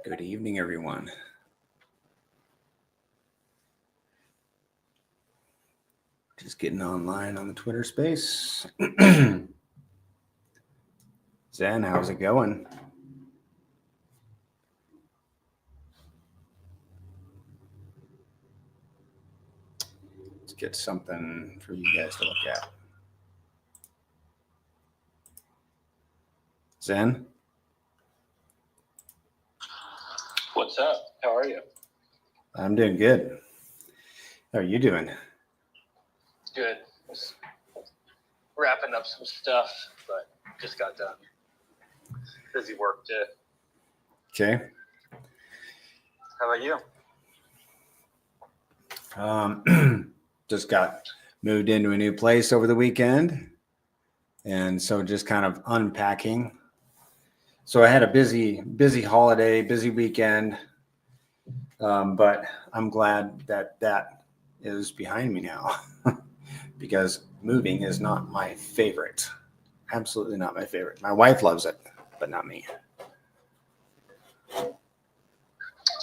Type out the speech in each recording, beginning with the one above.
Good evening, everyone. Just getting online on the Twitter space. Zen, how's it going? Let's get something for you guys to look at. Zen? What's up? How are you? I'm doing good. How are you doing? Good. Just wrapping up some stuff, but just got done. Busy work day. Okay. How about you? Just got moved into a new place over the weekend. And so just kind of unpacking. So I had a busy holiday, busy weekend. But I'm glad that is behind me now because moving is not my favorite. Absolutely not my favorite. My wife loves it, but not me.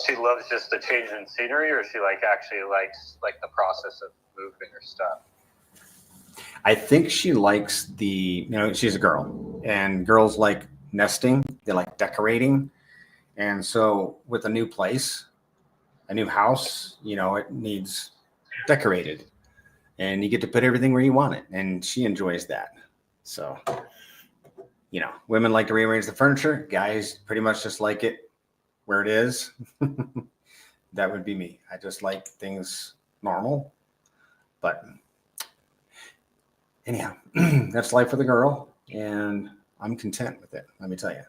She loves just the change in scenery, or she actually likes the process of moving or stuff? I think she likes she's a girl, and girls like nesting. They like decorating. And so with a new place, a new house, it needs decorated, and you get to put everything where you want it. And she enjoys that. So, women like to rearrange the furniture. Guys pretty much just like it where it is. That would be me. I just like things normal. But anyhow, that's life for the girl, and I'm content with it. Let me tell you.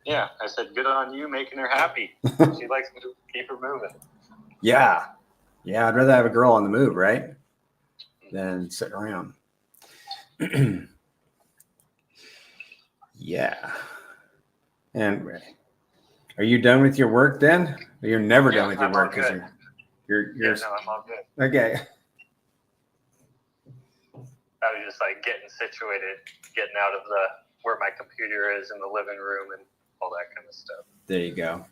Yeah, I said, good on you making her happy. She likes to keep her moving. Yeah, I'd rather have a girl on the move, right, than sitting around. Yeah. And are you done with your work then? Or you're never done with your work because you're yeah, no, I'm all good. Okay. I was just getting situated, getting out of where my computer is in the living room and all that kind of stuff. There you go.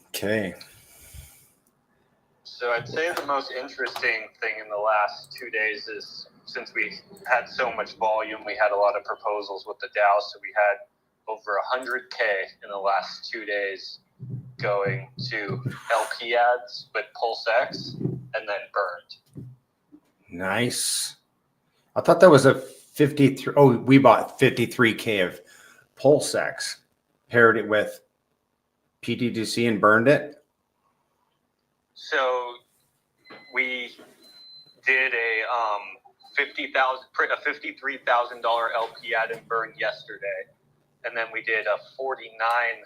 Okay. So I'd say the most interesting thing in the last 2 days is, since we had so much volume, we had a lot of proposals with the Dow. So we had over 100K in the last 2 days going to LP ads with PulseX and then burned. Nice. I thought that was a 53. Oh, we bought 53K of PulseX, paired it with pTGC and burned it. So we did a $53,000 LP ad and burn yesterday, and then we did a $49,000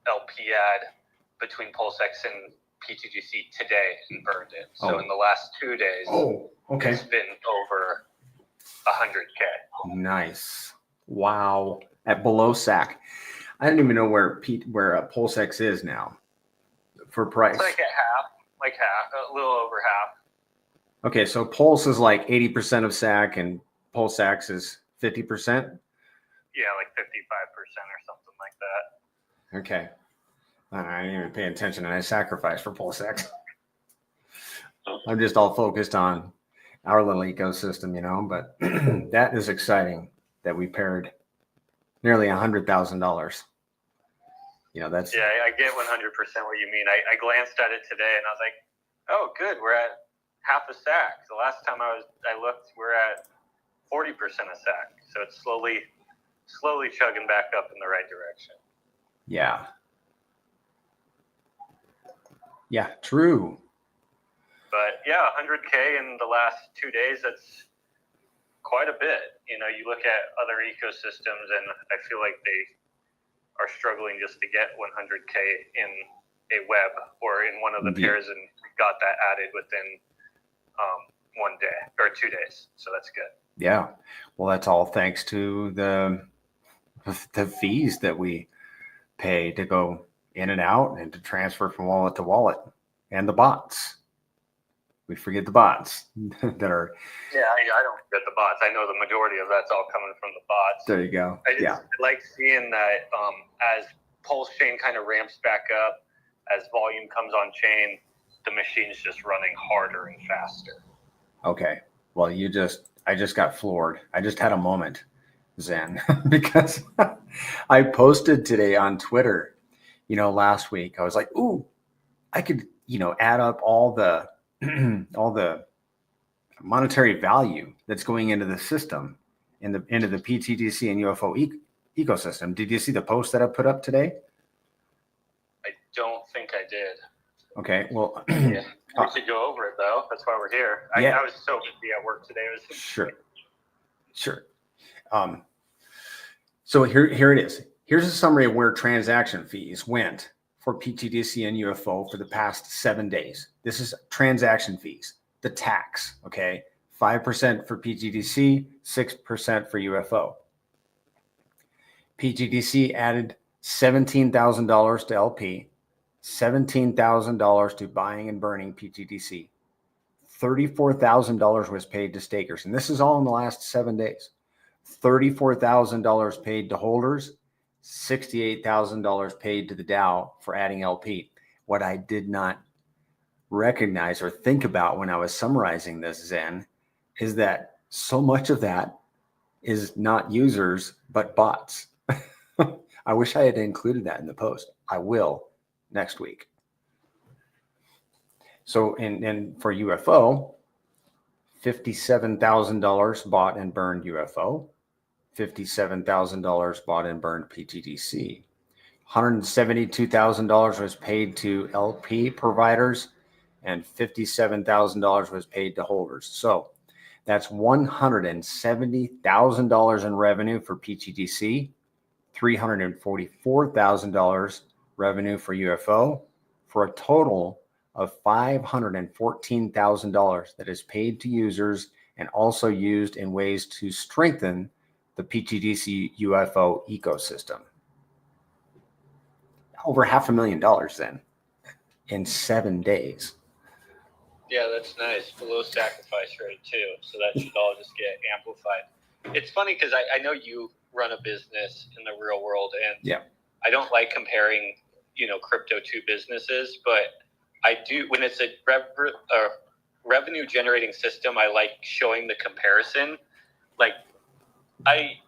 LP ad between PulseX and pTGC today and burned it. So in the last 2 days, it's been over 100K. Nice. Wow. At below SAC. I don't even know where PulseX is now for price. It's like half, a little over half. Okay, so Pulse is like 80% of SAC and PulseX is 50%? Yeah, like 55% or something like that. Okay. I didn't even pay attention, and I sacrificed for PulseX. I'm just all focused on our little ecosystem, but that is exciting that we paired nearly $100,000. That's... Yeah, I get 100% what you mean. I glanced at it today, and I was like, oh, good, we're at half a SAC. The last time I looked, we're at 40% of SAC. So it's slowly chugging back up in the right direction. Yeah. Yeah, true. But yeah, 100K in the last 2 days, that's quite a bit. You look at other ecosystems, and I feel like they are struggling just to get 100K in a web or in one of the pairs, and we got that added within 1 day or 2 days. So that's good. Yeah. Well, that's all thanks to the fees that we pay to go in and out and to transfer from wallet to wallet, and the bots. We forget the bots that are. Yeah, I don't get the bots. I know the majority of that's all coming from the bots. There you go. I like seeing that as Pulse Chain kind of ramps back up, as volume comes on chain, the machine's just running harder and faster. Okay. Well, I just got floored. I just had a moment, Zen, because I posted today on Twitter, last week. I was like, ooh, I could, add up all the all the monetary value that's going into the system, into the pTGC and UFO ecosystem. Did you see the post that I put up today? I don't think I did. Okay, well, yeah, we should go over it though. That's why we're here. I was so busy at work today. It was sure. So here it is. Here's a summary of where transaction fees went for pTGC and UFO for the past 7 days. This is transaction fees, the tax. Okay, 5% for pTGC, 6% for UFO. pTGC added $17,000 to LP. $17,000 to buying and burning pTGC. $34,000 was paid to stakers. And this is all in the last 7 days. $34,000 paid to holders, $68,000 paid to the DAO for adding LP. What I did not recognize or think about when I was summarizing this, Zen, is that so much of that is not users, but bots. I wish I had included that in the post. I will next week. So, and for UFO, $57,000 bought and burned UFO, $57,000 bought and burned pTGC, $172,000 was paid to LP providers, and $57,000 was paid to holders. So that's $170,000 in revenue for pTGC, $344,000 revenue for UFO, for a total of $514,000 that is paid to users and also used in ways to strengthen the pTGC UFO ecosystem. Over $500,000 then in 7 days. Yeah, that's nice. Below sacrifice rate too. So that should all just get amplified. It's funny because I know you run a business in the real world, and I don't like comparing, crypto to businesses, but I do when it's a revenue generating system. I like showing the comparison. Like I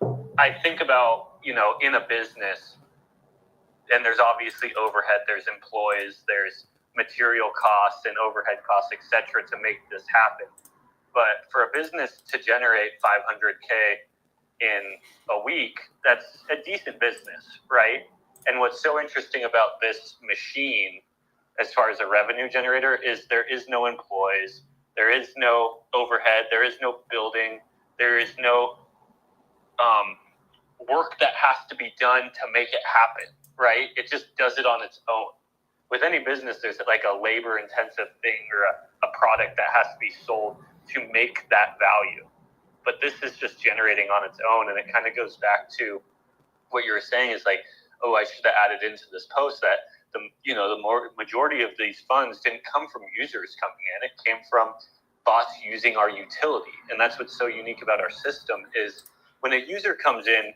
think about, in a business, and there's obviously overhead, there's employees, there's material costs and overhead costs, etc., to make this happen. But for a business to generate $500K in a week, that's a decent business, right? And what's so interesting about this machine, as far as a revenue generator, is there is no employees, there is no overhead, there is no building, there is no work that has to be done to make it happen, right? It just does it on its own. With any business, there's like a labor-intensive thing or a product that has to be sold to make that value. But this is just generating on its own, and it kind of goes back to what you were saying is like, oh, I should have added into this post that the majority of these funds didn't come from users coming in. It came from bots using our utility. And that's what's so unique about our system is when a user comes in,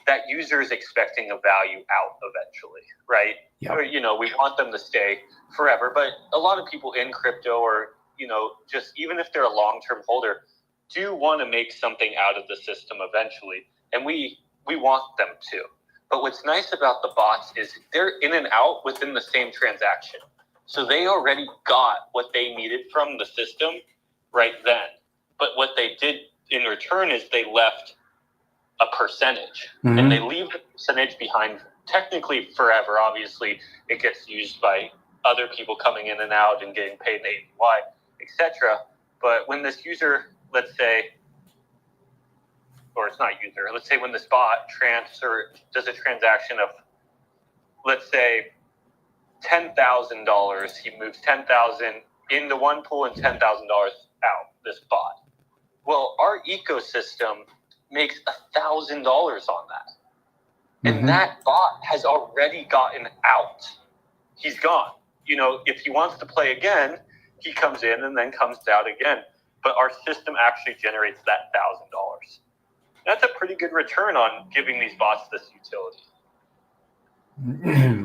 that user is expecting a value out eventually, right? Yep. Or, we want them to stay forever. But a lot of people in crypto or, just even if they're a long-term holder, do want to make something out of the system eventually. And we want them to. But what's nice about the bots is they're in and out within the same transaction. So they already got what they needed from the system right then. But what they did in return is they left a percentage. Mm-hmm. And they leave the percentage behind technically forever. Obviously, it gets used by other people coming in and out and getting paid an APY, etc. But when this user, let's say, or it's not user, let's say when this bot does a transaction of, let's say, $10,000, he moves $10,000 into one pool and $10,000 out, this bot. Well, our ecosystem makes $1,000 on that. And Mm-hmm. that bot has already gotten out. He's gone. If he wants to play again, he comes in and then comes out again. But our system actually generates that $1,000. That's a pretty good return on giving these bots this utility.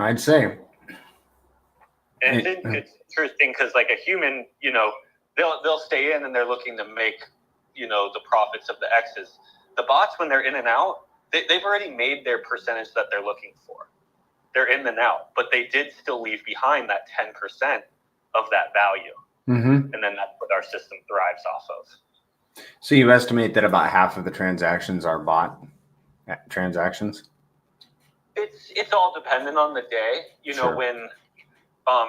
I'd say. And it's interesting because, like, a human, you know, they'll stay in and they're looking to make, you know, the profits of the X's. The bots, when they're in and out, they've already made their percentage that they're looking for. They're in and out, but they did still leave behind that 10% of that value. Mm-hmm. And then that's what our system thrives off of. So you estimate that about half of the transactions are bot transactions? It's all dependent on the day. You know, Sure. when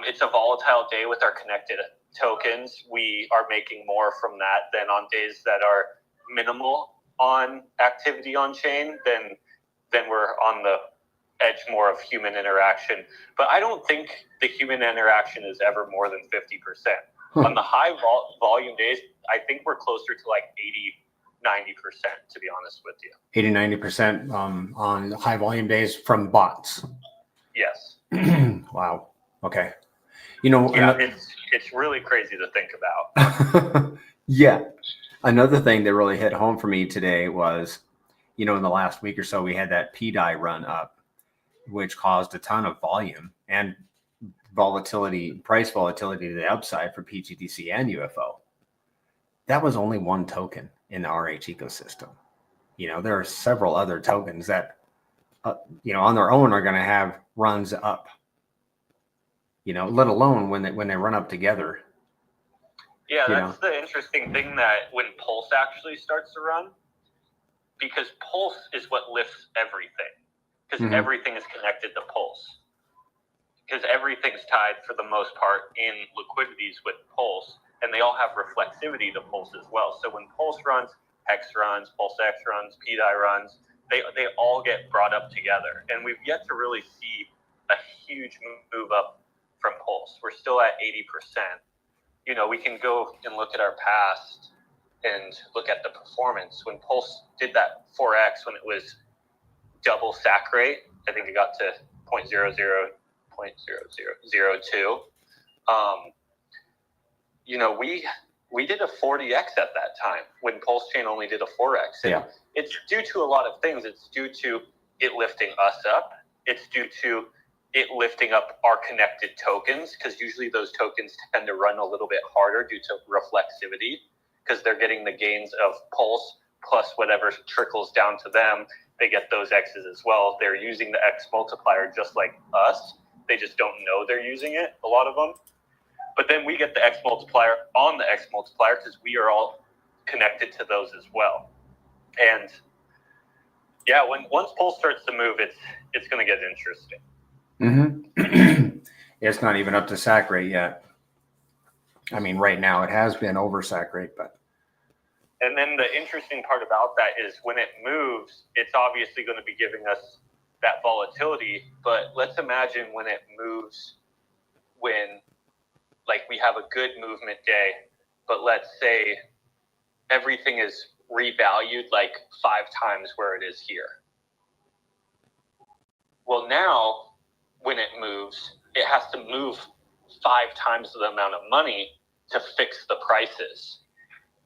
it's a volatile day with our connected tokens, we are making more from that than on days that are minimal on activity on chain. Then we're on the edge more of human interaction. But I don't think the human interaction is ever more than 50%. On the high volume days, I think we're closer to like 80-90%, to be honest with you. 80-90% on high volume days from bots. Yes. Wow. Okay. You know, yeah, it's really crazy to think about. Yeah. Another thing that really hit home for me today was, you know, in the last week or so, we had that PDI run up, which caused a ton of volume and price volatility to the upside for pTGC and UFO. That was only one token in the RH ecosystem. You know, there are several other tokens that, you know, on their own are going to have runs up. You know, let alone when they run up together. Yeah, that's the interesting thing, that when Pulse actually starts to run, because Pulse is what lifts everything, because everything is connected to Pulse, because everything's tied for the most part in liquidities with Pulse, and they all have reflexivity to Pulse as well. So when Pulse runs, Hex runs, Pulse X runs, PDI runs, they all get brought up together, and we've yet to really see a huge move up from Pulse. We're still at 80%. You know, we can go and look at our past and look at the performance. When Pulse did that 4x, when it was double sack rate, I think it got to 0.0002. You know, we did a 40x at that time when Pulse Chain only did a 4x. And it's due to a lot of things. It's due to it lifting us up. It's due to it lifting up our connected tokens, because usually those tokens tend to run a little bit harder due to reflexivity, because they're getting the gains of Pulse plus whatever trickles down to them. They get those X's as well. They're using the X multiplier just like us. They just don't know they're using it, a lot of them. But then we get the X multiplier on the X multiplier because we are all connected to those as well. And yeah, once Pulse starts to move, it's going to get interesting. Mm-hmm. It's not even up to sack rate yet. I mean, right now it has been over sack rate, but. And then the interesting part about that is when it moves, it's obviously going to be giving us that volatility. But let's imagine when it moves, when like we have a good movement day, but let's say everything is revalued like 5 times where it is here. Well, now when it moves, it has to move 5 times the amount of money to fix the prices.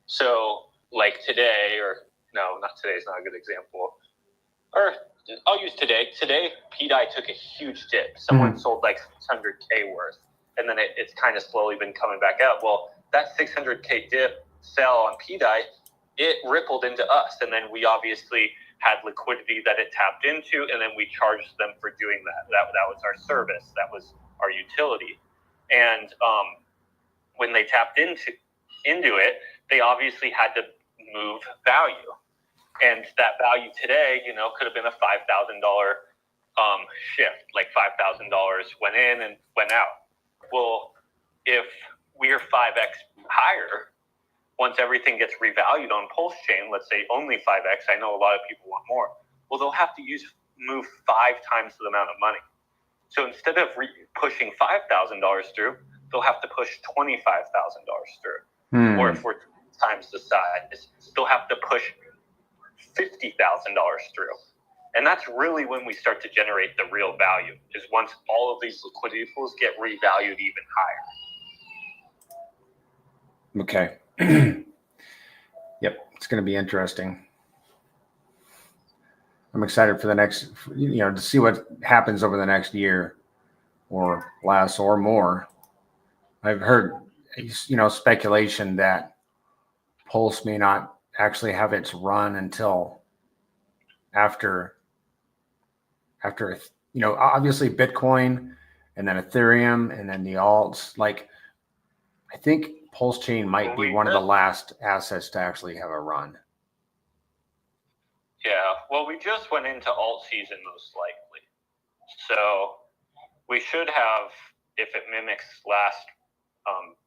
So like today, or no, not today is not a good example. Or I'll use today. Today, PDI took a huge dip. Someone sold like 600K worth, and then it's kind of slowly been coming back out. Well, that 600K dip sell on PDI, it rippled into us, and then we obviously had liquidity that it tapped into, and then we charged them for doing that. That was our service. That was our utility. And when they tapped into it, they obviously had to move value. And that value today, you know, could have been a $5,000 shift, like $5,000 went in and went out. Well, if we are 5x higher, once everything gets revalued on Pulse Chain, let's say only 5x, I know a lot of people want more. Well, they'll have to move 5 times the amount of money. So instead of pushing $5,000 through, they'll have to push $25,000 through. Or if we're times the size, they'll have to push $50,000 through. And that's really when we start to generate the real value, is once all of these liquidity pools get revalued even higher. Okay. Yep. It's going to be interesting. I'm excited for the next, to see what happens over the next year or less or more. I've heard, speculation that Pulse may not actually have its run until after, obviously Bitcoin and then Ethereum and then the alts. Like, I think Pulse Chain might be one of the last assets to actually have a run. Yeah, well, we just went into alt season most likely. So we should have, if it mimics last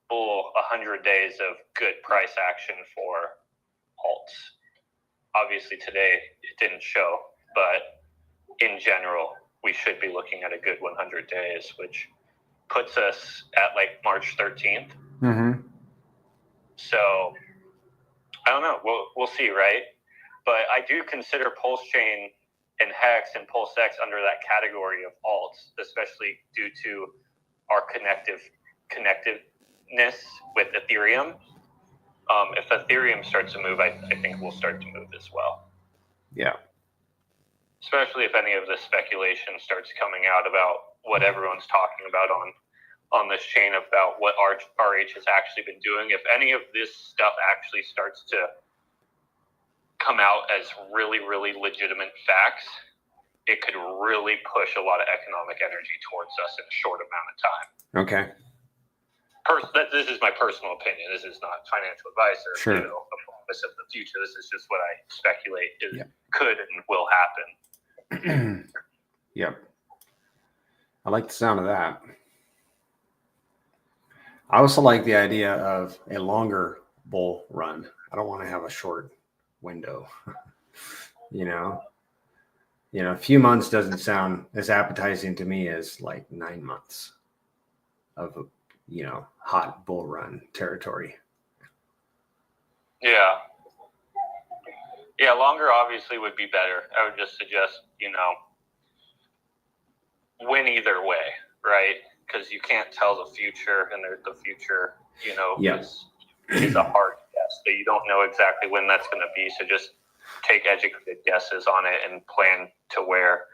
bull, 100 days of good price action for alts. Obviously today it didn't show, but in general, we should be looking at a good 100 days, which puts us at like March 13th. Mm-hmm. So I don't know. We'll see, right? But I do consider Pulse Chain and Hex and Pulse X under that category of alts, especially due to our connectiveness with Ethereum. If Ethereum starts to move, I think we'll start to move as well. Yeah. Especially if any of the speculation starts coming out about what everyone's talking about on this chain about what RH has actually been doing. If any of this stuff actually starts to come out as really, really legitimate facts, it could really push a lot of economic energy towards us in a short amount of time. Okay. This is my personal opinion. This is not financial advice or Sure. a promise of the future. This is just what I speculate could and will happen. Yep. I like the sound of that. I also like the idea of a longer bull run. I don't want to have a short window. A few months doesn't sound as appetizing to me as like 9 months of hot bull run territory. Yeah, longer obviously would be better. I would just suggest win either way, right? Because you can't tell the future, and the future is a hard guess. So you don't know exactly when that's going to be. So just take educated guesses on it and plan to where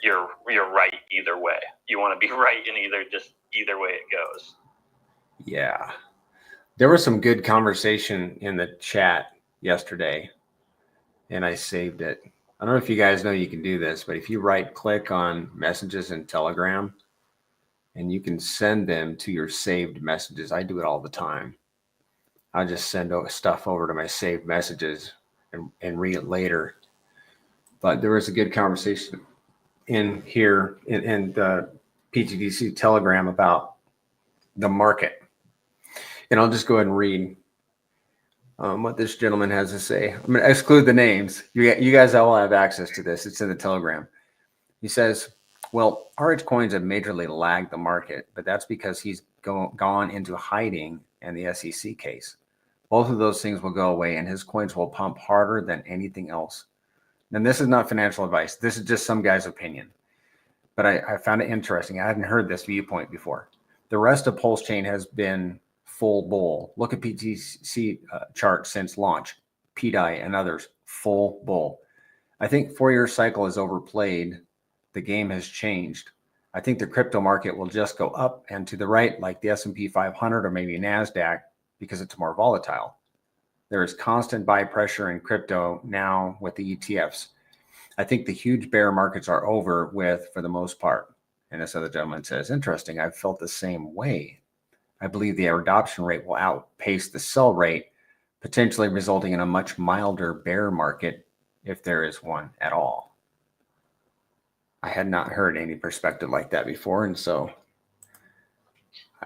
you're right either way. You want to be right in either way it goes. Yeah. There was some good conversation in the chat yesterday, and I saved it. I don't know if you guys know you can do this, but if you right-click on messages in Telegram, and you can send them to your saved messages. I do it all the time. I'll just send stuff over to my saved messages and read it later. But there was a good conversation in here in the pTGC Telegram about the market. And I'll just go ahead and read what this gentleman has to say. I'm going to exclude the names. You guys all have access to this. It's in the Telegram. He says, well, RH coins have majorly lagged the market, but that's because he's gone into hiding and the SEC case. Both of those things will go away, and his coins will pump harder than anything else. And this is not financial advice. This is just some guy's opinion. But I found it interesting. I hadn't heard this viewpoint before. The rest of Pulse Chain has been full bull. Look at pTGC chart since launch. PDI and others, full bull. I think 4-year cycle is overplayed. The game has changed. I think the crypto market will just go up and to the right, like the S&P 500 or maybe NASDAQ, because it's more volatile. There is constant buy pressure in crypto now with the ETFs. I think the huge bear markets are over with for the most part. And this other gentleman says, interesting, I've felt the same way. I believe the adoption rate will outpace the sell rate, potentially resulting in a much milder bear market if there is one at all. I had not heard any perspective like that before, and so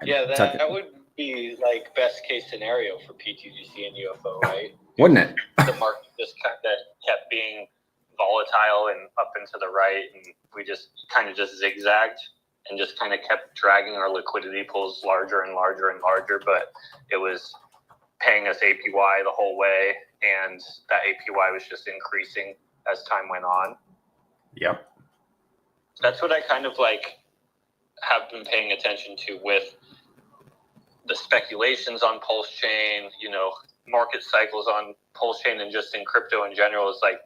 that would be like best case scenario for pTGC and UFO, right? Wouldn't it? The market just kind of kept being volatile and up and to the right, and we just kind of just zigzagged and just kind of kept dragging our liquidity pools larger and larger and larger, but it was paying us APY the whole way, and that APY was just increasing as time went on. Yep. That's what I kind of have been paying attention to with the speculations on Pulse Chain, market cycles on Pulse Chain and just in crypto in general is like,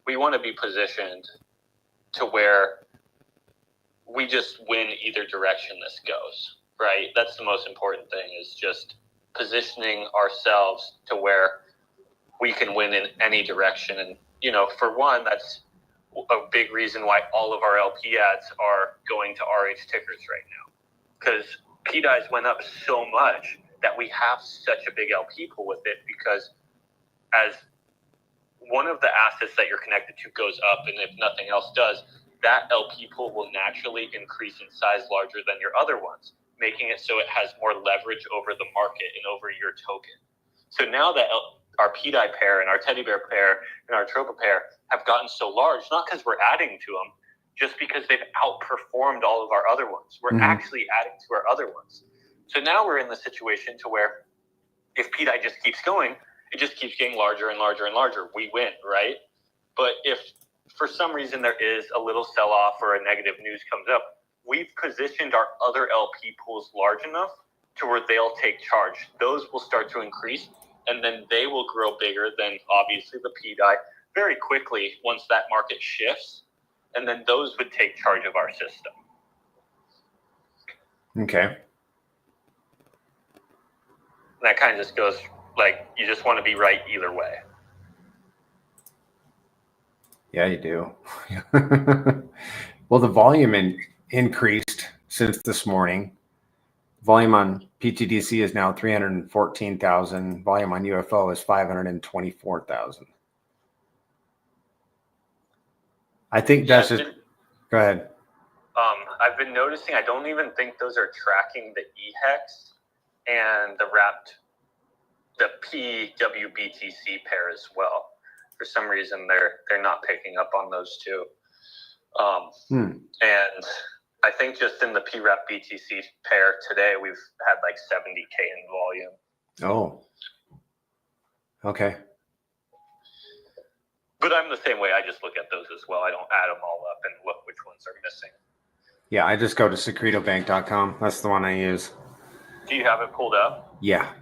we want to be positioned to where we just win either direction this goes, right? That's the most important thing, is just positioning ourselves to where we can win in any direction. And, for one, that's a big reason why all of our LP ads are going to RH tickers right now. Because PDIs went up so much that we have such a big LP pool with it, because as one of the assets that you're connected to goes up, and if nothing else does, that LP pool will naturally increase in size larger than your other ones, making it so it has more leverage over the market and over your token. So now that our PDI pair and our teddy bear pair and our Tropa pair have gotten so large, not because we're adding to them, just because they've outperformed all of our other ones. We're actually adding to our other ones. So now we're in the situation to where if PDI just keeps going, it just keeps getting larger and larger and larger. We win, right? But if for some reason there is a little sell-off or a negative news comes up, we've positioned our other LP pools large enough to where they'll take charge. Those will start to increase, and then they will grow bigger than obviously the PDI very quickly once that market shifts, and then those would take charge of our system. Okay. And that kind of just goes like, you just want to be right either way. Yeah, you do. Well, the volume increased since this morning. Volume on pTGC is now 314,000. Volume on UFO is 524,000. I think that's just. Go ahead. I've been noticing, I don't even think those are tracking the EHEX and the PWBTC pair as well. For some reason, they're not picking up on those two. And I think just in the PREP BTC pair today, we've had like 70K in volume. Oh, okay. But I'm the same way. I just look at those as well. I don't add them all up and look which ones are missing. Yeah, I just go to secretobank.com. That's the one I use. Do you have it pulled up? Yeah.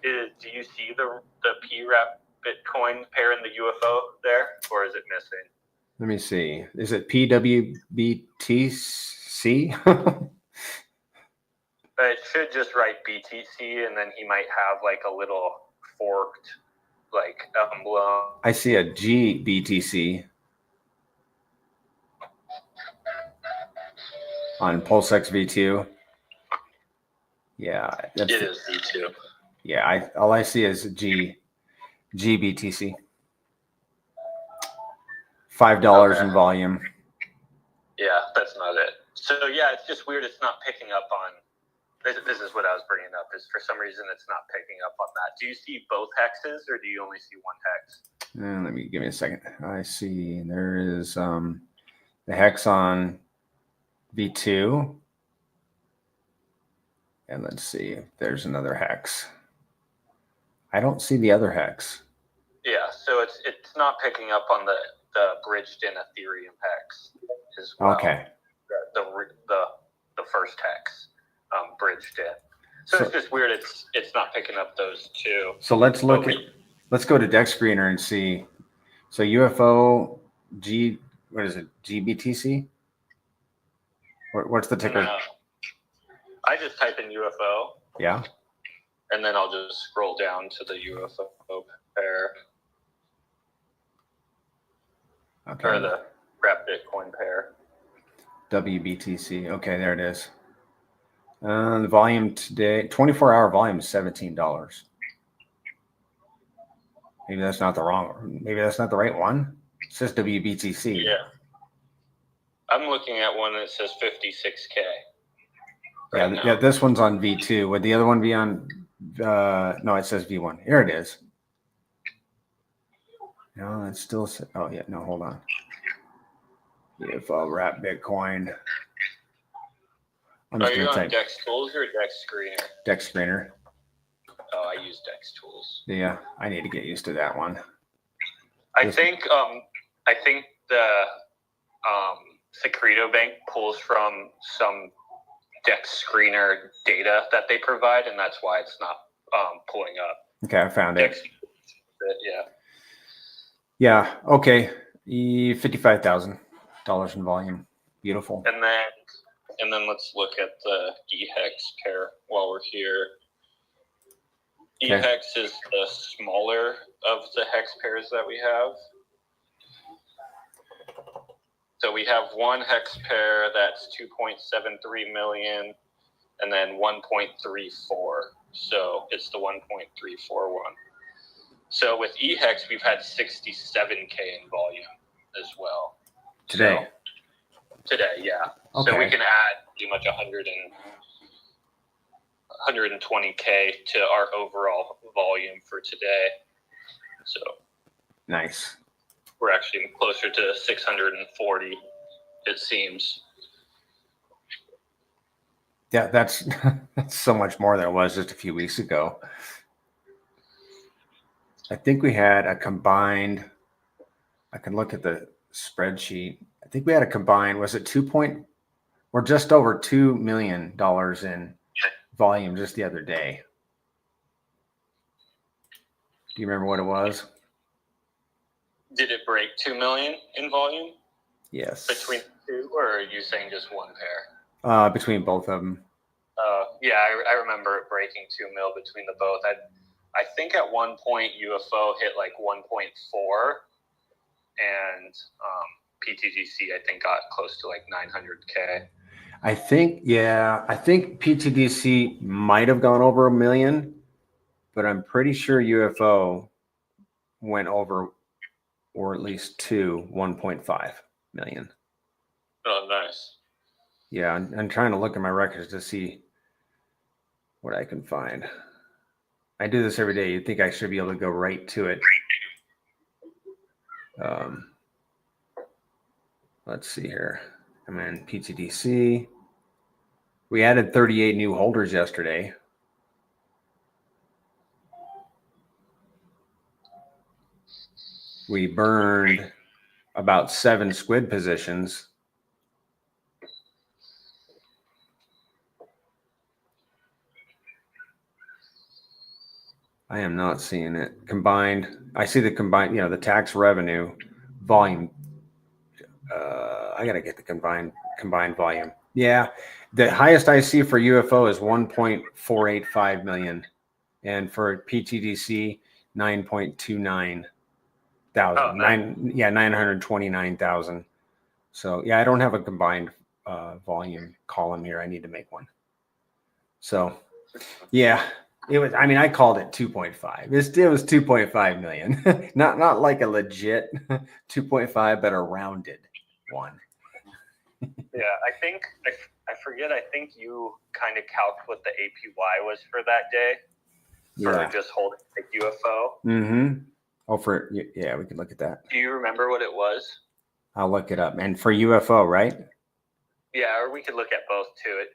Do you see the PREP Bitcoin pair in the UFO there, or is it missing? Let me see. Is it PWBTC? It should just write BTC, and then he might have like a little forked like emblem. I see a GBTC on PulseX V2. Yeah, it is V2. Yeah, all I see is GBTC. $5 in volume. Yeah, that's not it. So yeah, it's just weird. It's not picking up on. This is what I was bringing up. Is for some reason it's not picking up on that. Do you see both hexes, or do you only see one hex? Give me a second. I see there is the hex on V2, and let's see if there's another hex. I don't see the other hex. Yeah, so it's not picking up on the bridged in Ethereum hex as well. Okay. The first hex bridged in. So it's just weird. It's not picking up those two. So let's go to Dex Screener and see. So UFO what is it? GBTC? What's the ticker? I just type in UFO. Yeah. And then I'll just scroll down to the UFO pair. Okay. Or the Wrap Bitcoin pair. WBTC. Okay, there it is. The volume today, 24-hour volume is $17. Maybe that's not the right one. It says WBTC. Yeah. I'm looking at one that says 56K. Yeah, this one's on V2. Would the other one be on? No, it says V1. Here it is. No, it's still. Oh yeah, no, hold on. UFO Wrap Bitcoin. Are you on Dex Tools or Dex Screener? Dex Screener. Oh, I use Dex Tools. Yeah, I need to get used to that one. I think the Secreto Bank pulls from some DEX screener data that they provide, and that's why it's not pulling up. Okay, I found it. Yeah. Yeah. Okay. $55,000 in volume. Beautiful. And then let's look at the EHEX pair while we're here. Okay. EHEX is the smaller of the hex pairs that we have. So we have one hex pair that's 2.73 million and then 1.34. So it's the 1.341. So with EHEX, we've had 67K in volume as well. Today? Today, yeah. Okay. So we can add pretty much 120K to our overall volume for today. So nice. we're actually closer to 640, it seems. Yeah, that's so much more than it was just a few weeks ago. I think we had a combined, I can look at the spreadsheet. I think we had a combined, was it we're just over $2 million in volume just the other day. Do you remember what it was? Did it break 2 million in volume? Yes. Between the two, or are you saying just one pair? Between both of them. Yeah, I remember it breaking 2 mil between the both. I think at one point UFO hit like 1.4, and pTGC I think got close to like 900K. I think pTGC might have gone over $1 million, but I'm pretty sure UFO went over, or at least 1.5 million. Oh, nice. Yeah, I'm trying to look at my records to see what I can find. I do this every day. You'd think I should be able to go right to it. Let's see here. I'm in pTGC. We added 38 new holders yesterday. We burned about 7 squid positions. I am not seeing it. Combined, I see the combined, the tax revenue volume. I got to get the combined volume. Yeah. The highest I see for UFO is 1.485 million. And for pTGC, 9.29 thousand. Oh, nice. 929,000. So yeah, I don't have a combined volume column here. I need to make one. So yeah, it was. I mean, I called it 2.5. It was 2.5 million. not like a legit 2.5, but a rounded one. Yeah, I think I forget. I think you kind of calculated what the APY was for that day. For just holding like UFO. Mm-hmm. Oh, yeah, we could look at that. Do you remember what it was? I'll look it up. And for UFO, right? Yeah, or we could look at both too.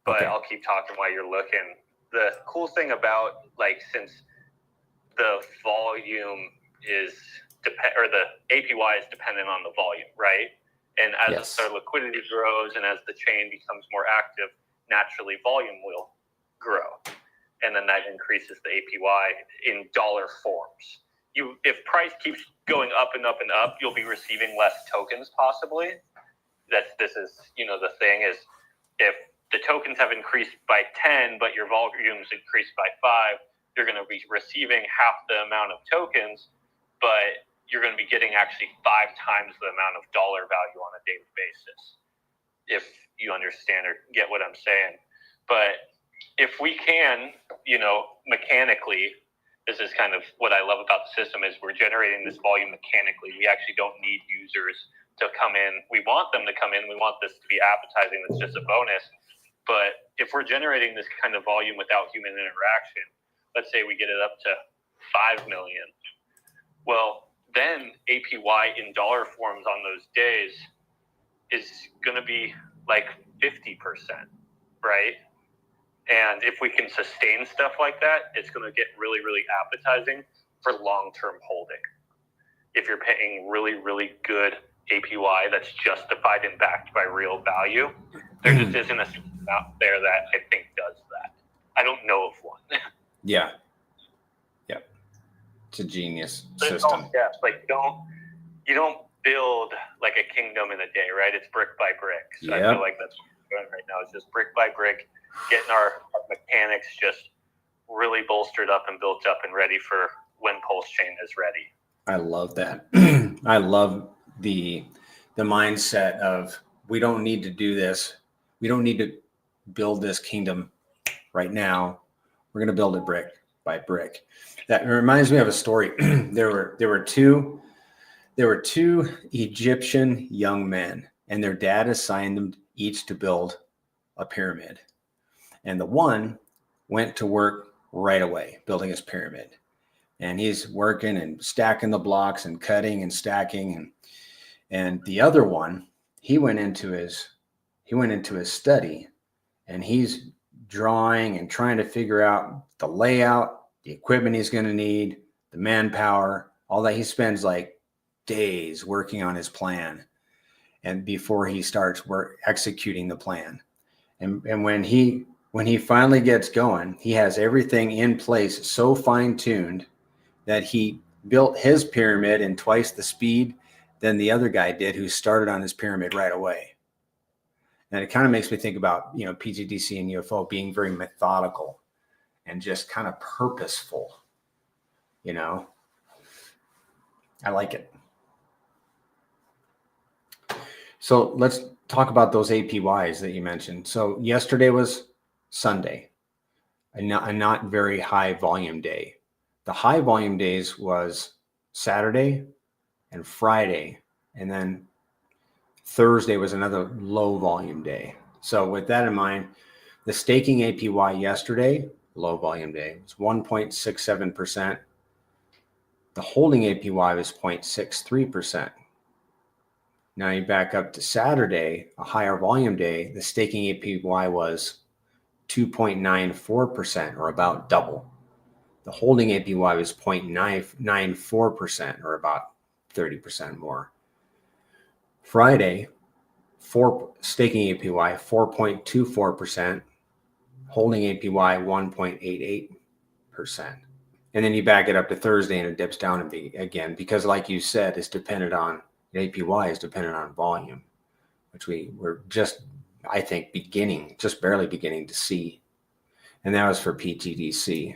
But okay. I'll keep talking while you're looking. The cool thing about, like, since the volume is the APY is dependent on the volume, right? And as our liquidity grows and as the chain becomes more active, naturally volume will grow. And then that increases the APY in dollar forms. If price keeps going up and up and up, you'll be receiving less tokens possibly. This is the thing is, if the tokens have increased by 10, but your volume's increased by 5, you're going to be receiving half the amount of tokens, but you're going to be getting actually 5 times the amount of dollar value on a daily basis, if you understand or get what I'm saying. But if we can, mechanically, this is kind of what I love about the system is we're generating this volume mechanically. We actually don't need users to come in. We want them to come in. We want this to be appetizing. It's just a bonus. But if we're generating this kind of volume without human interaction, let's say we get it up to 5 million. Well, then APY in dollar forms on those days is going to be like 50%, right? And if we can sustain stuff like that, it's going to get really, really appetizing for long-term holding. If you're paying really, really good APY that's justified and backed by real value, there just isn't a out there that I think does that. I don't know of one. Yeah. It's a genius But it's all system. steps. Like you don't build like a kingdom in a day, right? It's brick by brick. So I feel like that's what we're doing right now. It's just brick by brick, getting our mechanics just really bolstered up and built up and ready for when Pulse Chain is ready. I love that. I love the mindset of we don't need to do this. We don't need to build this kingdom right now. We're going to build it brick by brick. That reminds me of a story. There were two Egyptian young men, and their dad assigned them each to build a pyramid. And the one went to work right away building his pyramid. And he's working and stacking the blocks and cutting and stacking. And the other one, he went into his study, and he's drawing and trying to figure out the layout, the equipment he's going to need, the manpower, all that. He spends like days working on his plan, and before he starts executing the plan. And when he finally gets going, he has everything in place so fine-tuned that he built his pyramid in twice the speed than the other guy did, who started on his pyramid right away. And it kind of makes me think about, pTGC and UFO being very methodical and just kind of purposeful. I like it. So let's talk about those APYs that you mentioned. So yesterday was Sunday, a not very high volume day. The high volume days was Saturday and Friday, and then Thursday was another low volume day. So with that in mind, the staking APY yesterday, low volume day, was 1.67%. The holding APY was 0.63%. Now you back up to Saturday, a higher volume day, the staking APY was 2.94%, or about double. The holding APY was 0.994%, or about 30% more. Friday, staking APY 4.24%, holding APY 1.88%. And then you back it up to Thursday and it dips down again, because like you said, it's dependent on, the APY is dependent on volume, which we're just, I think, just barely beginning to see. And that was for pTGC.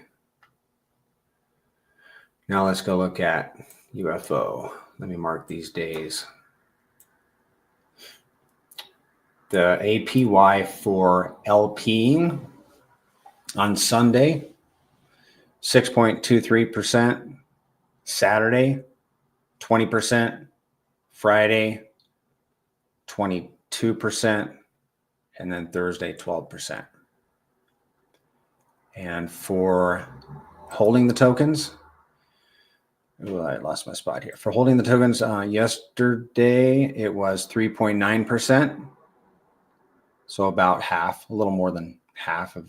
Now let's go look at UFO. Let me mark these days. The APY for LPing on Sunday, 6.23%. Saturday, 20%. Friday, 22%. And then Thursday, 12%. And for holding the tokens, I lost my spot here. For holding the tokens, yesterday it was 3.9%. So about half, a little more than half of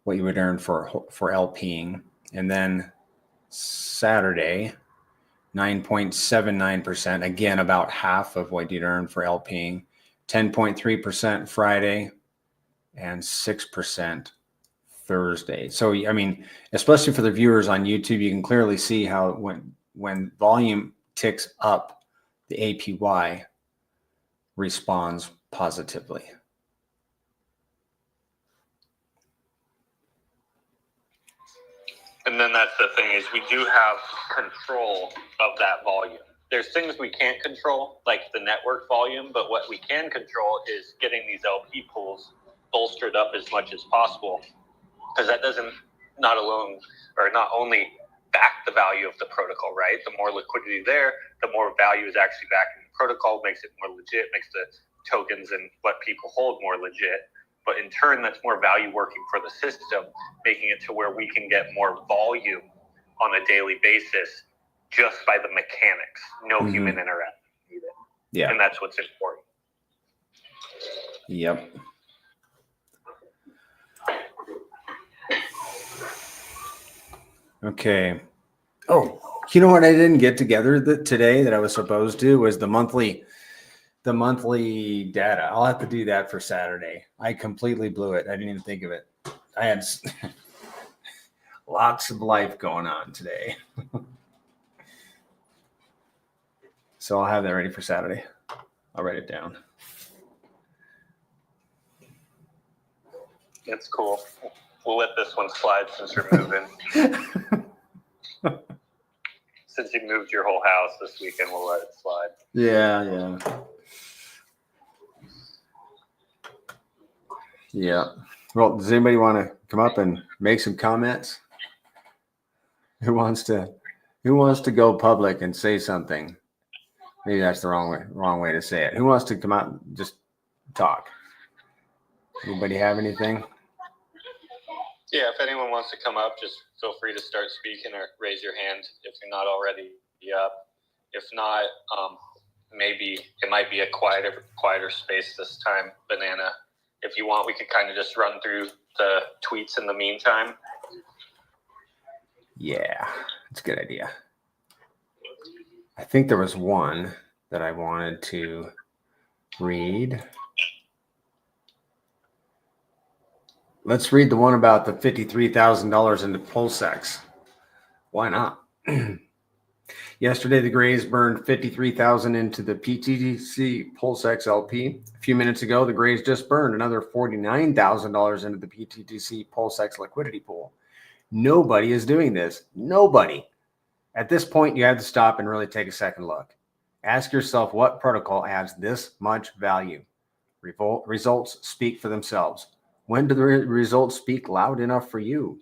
what you would earn for LPing. And then Saturday, 9.79%. Again, about half of what you'd earn for LPing. 10.3% Friday, and 6% Thursday. So, I mean, especially for the viewers on YouTube, you can clearly see how when volume ticks up, the APY responds positively. And then that's the thing, is we do have control of that volume. There's things we can't control, like the network volume, but what we can control is getting these LP pools bolstered up as much as possible, because that doesn't not only back the value of the protocol, right? The more liquidity there, the more value is actually backing the protocol, makes it more legit, makes the tokens and what people hold more legit. But in turn, that's more value working for the system, making it to where we can get more volume on a daily basis just by the mechanics. No human interaction needed. Yeah. And that's what's important. Yep. Okay. Oh, you know what I didn't get together today that I was supposed to was the monthly the monthly data. I'll have to do that for Saturday. I completely blew it. I didn't even think of it. I had lots of life going on today. So I'll have that ready for Saturday. I'll write it down. That's cool. We'll let this one slide since you're moving. Since you moved your whole house this weekend, we'll let it slide. Yeah. Yeah. Well, does anybody want to come up and make some comments? Who wants to go public and say something? Maybe that's the wrong way to say it. Who wants to come out and just talk? Anybody have anything? Yeah, if anyone wants to come up, just feel free to start speaking or raise your hand if you're not already up. If not, maybe it might be a quieter space this time, Banana. If you want, we could kind of just run through the tweets in the meantime. Yeah, that's a good idea. I think there was one that I wanted to read. Let's read the one about the $53,000 into PulseX. Why not? Yesterday, the Grays burned $53,000 into the pTGC PulseX LP. A few minutes ago, the Grays just burned another $49,000 into the pTGC PulseX liquidity pool. Nobody is doing this. Nobody. At this point, you have to stop and really take a second look. Ask yourself what protocol adds this much value. Results speak for themselves. When do the results speak loud enough for you?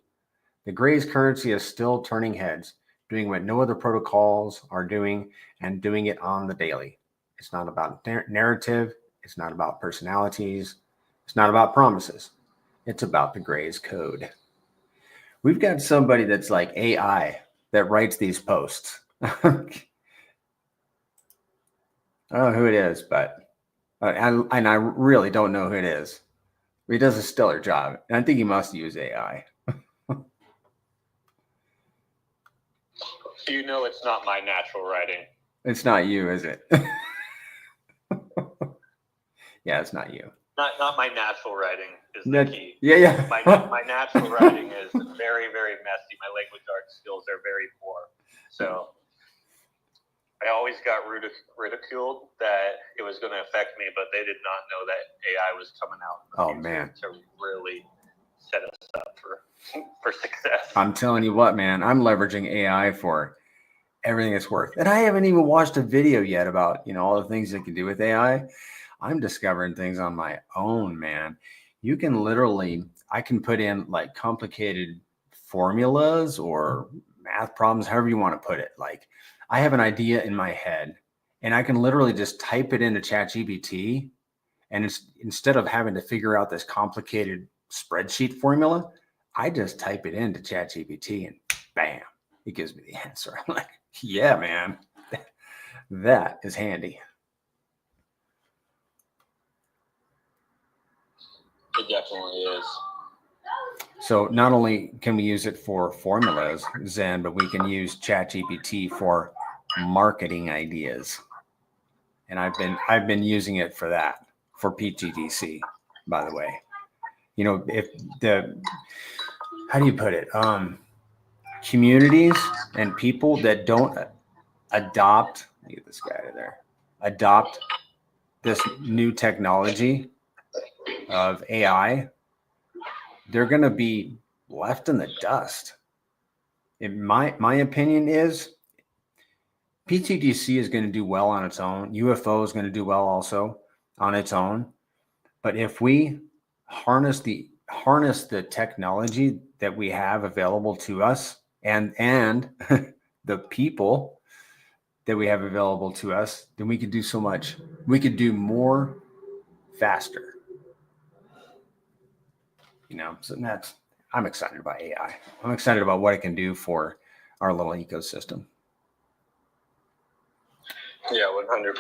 The Grays currency is still turning heads, doing what no other protocols are doing and doing it on the daily. It's not about narrative. It's not about personalities. It's not about promises. It's about the Grays code. We've got somebody that's like AI that writes these posts. I don't know who it is, but and I really don't know who it is. He does a stellar job, and I think he must use AI. You know it's not my natural writing. It's not you, is it? Yeah, it's not you. Not my natural writing is the key. Yeah. My natural writing is very, very messy. My language arts skills are very poor. So I always got ridiculed that it was going to affect me, but they did not know that AI was coming out in the future to really set us up for success. I'm telling you what, man, I'm leveraging AI for everything it's worth. And I haven't even watched a video yet about, all the things it can do with AI. I'm discovering things on my own, man. You can I can put in like complicated formulas or math problems, however you want to put it. Like I have an idea in my head and I can literally just type it into ChatGPT. And instead of having to figure out this complicated spreadsheet formula, I just type it into ChatGPT and bam, it gives me the answer. I'm like, yeah, man, that is handy. It definitely is. So not only can we use it for formulas, Zen, but we can use ChatGPT for marketing ideas. And I've been using it for that, for pTGC, by the way. How do you put it? Communities and people that don't adopt this new technology of AI, they're going to be left in the dust. My opinion is pTGC is going to do well on its own. UFO is going to do well also on its own. But if we harness the technology that we have available to us and the people that we have available to us, then we could do so much. We could do more faster. So I'm excited about AI. I'm excited about what it can do for our little ecosystem. Yeah, 100%.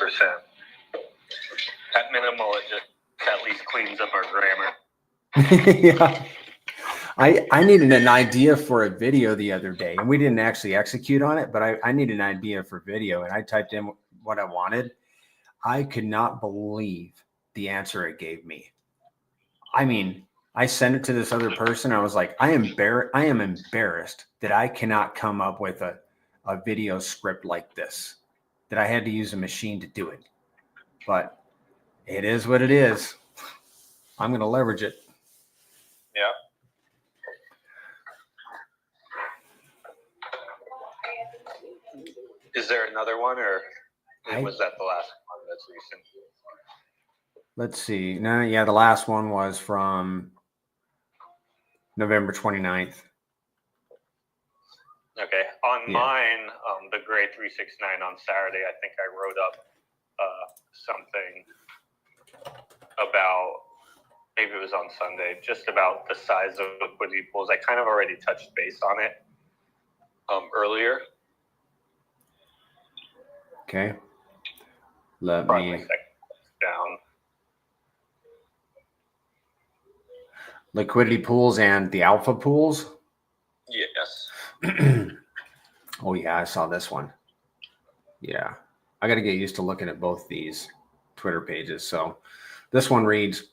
At minimal, it just at least cleans up our grammar. Yeah. I needed an idea for a video the other day, and we didn't actually execute on it, but I needed an idea for video, and I typed in what I wanted. I could not believe the answer it gave me. I mean, I sent it to this other person. I was like, I am embarrassed that I cannot come up with a video script like this, that I had to use a machine to do it. But it is what it is. I'm going to leverage it. Yeah. Is there another one, or was that the last one that's recent? Let's see. No, yeah, the last one was from November 29th. Okay. On mine, the Gray 369 on Saturday, I think I wrote up something about, maybe it was on Sunday, just about the size of liquidity pools. I kind of already touched base on it earlier. Okay. Let Probably me down. Liquidity pools and the alpha pools. Yes. Oh yeah, I saw this one. Yeah, I got to get used to looking at both these Twitter pages. So this one reads,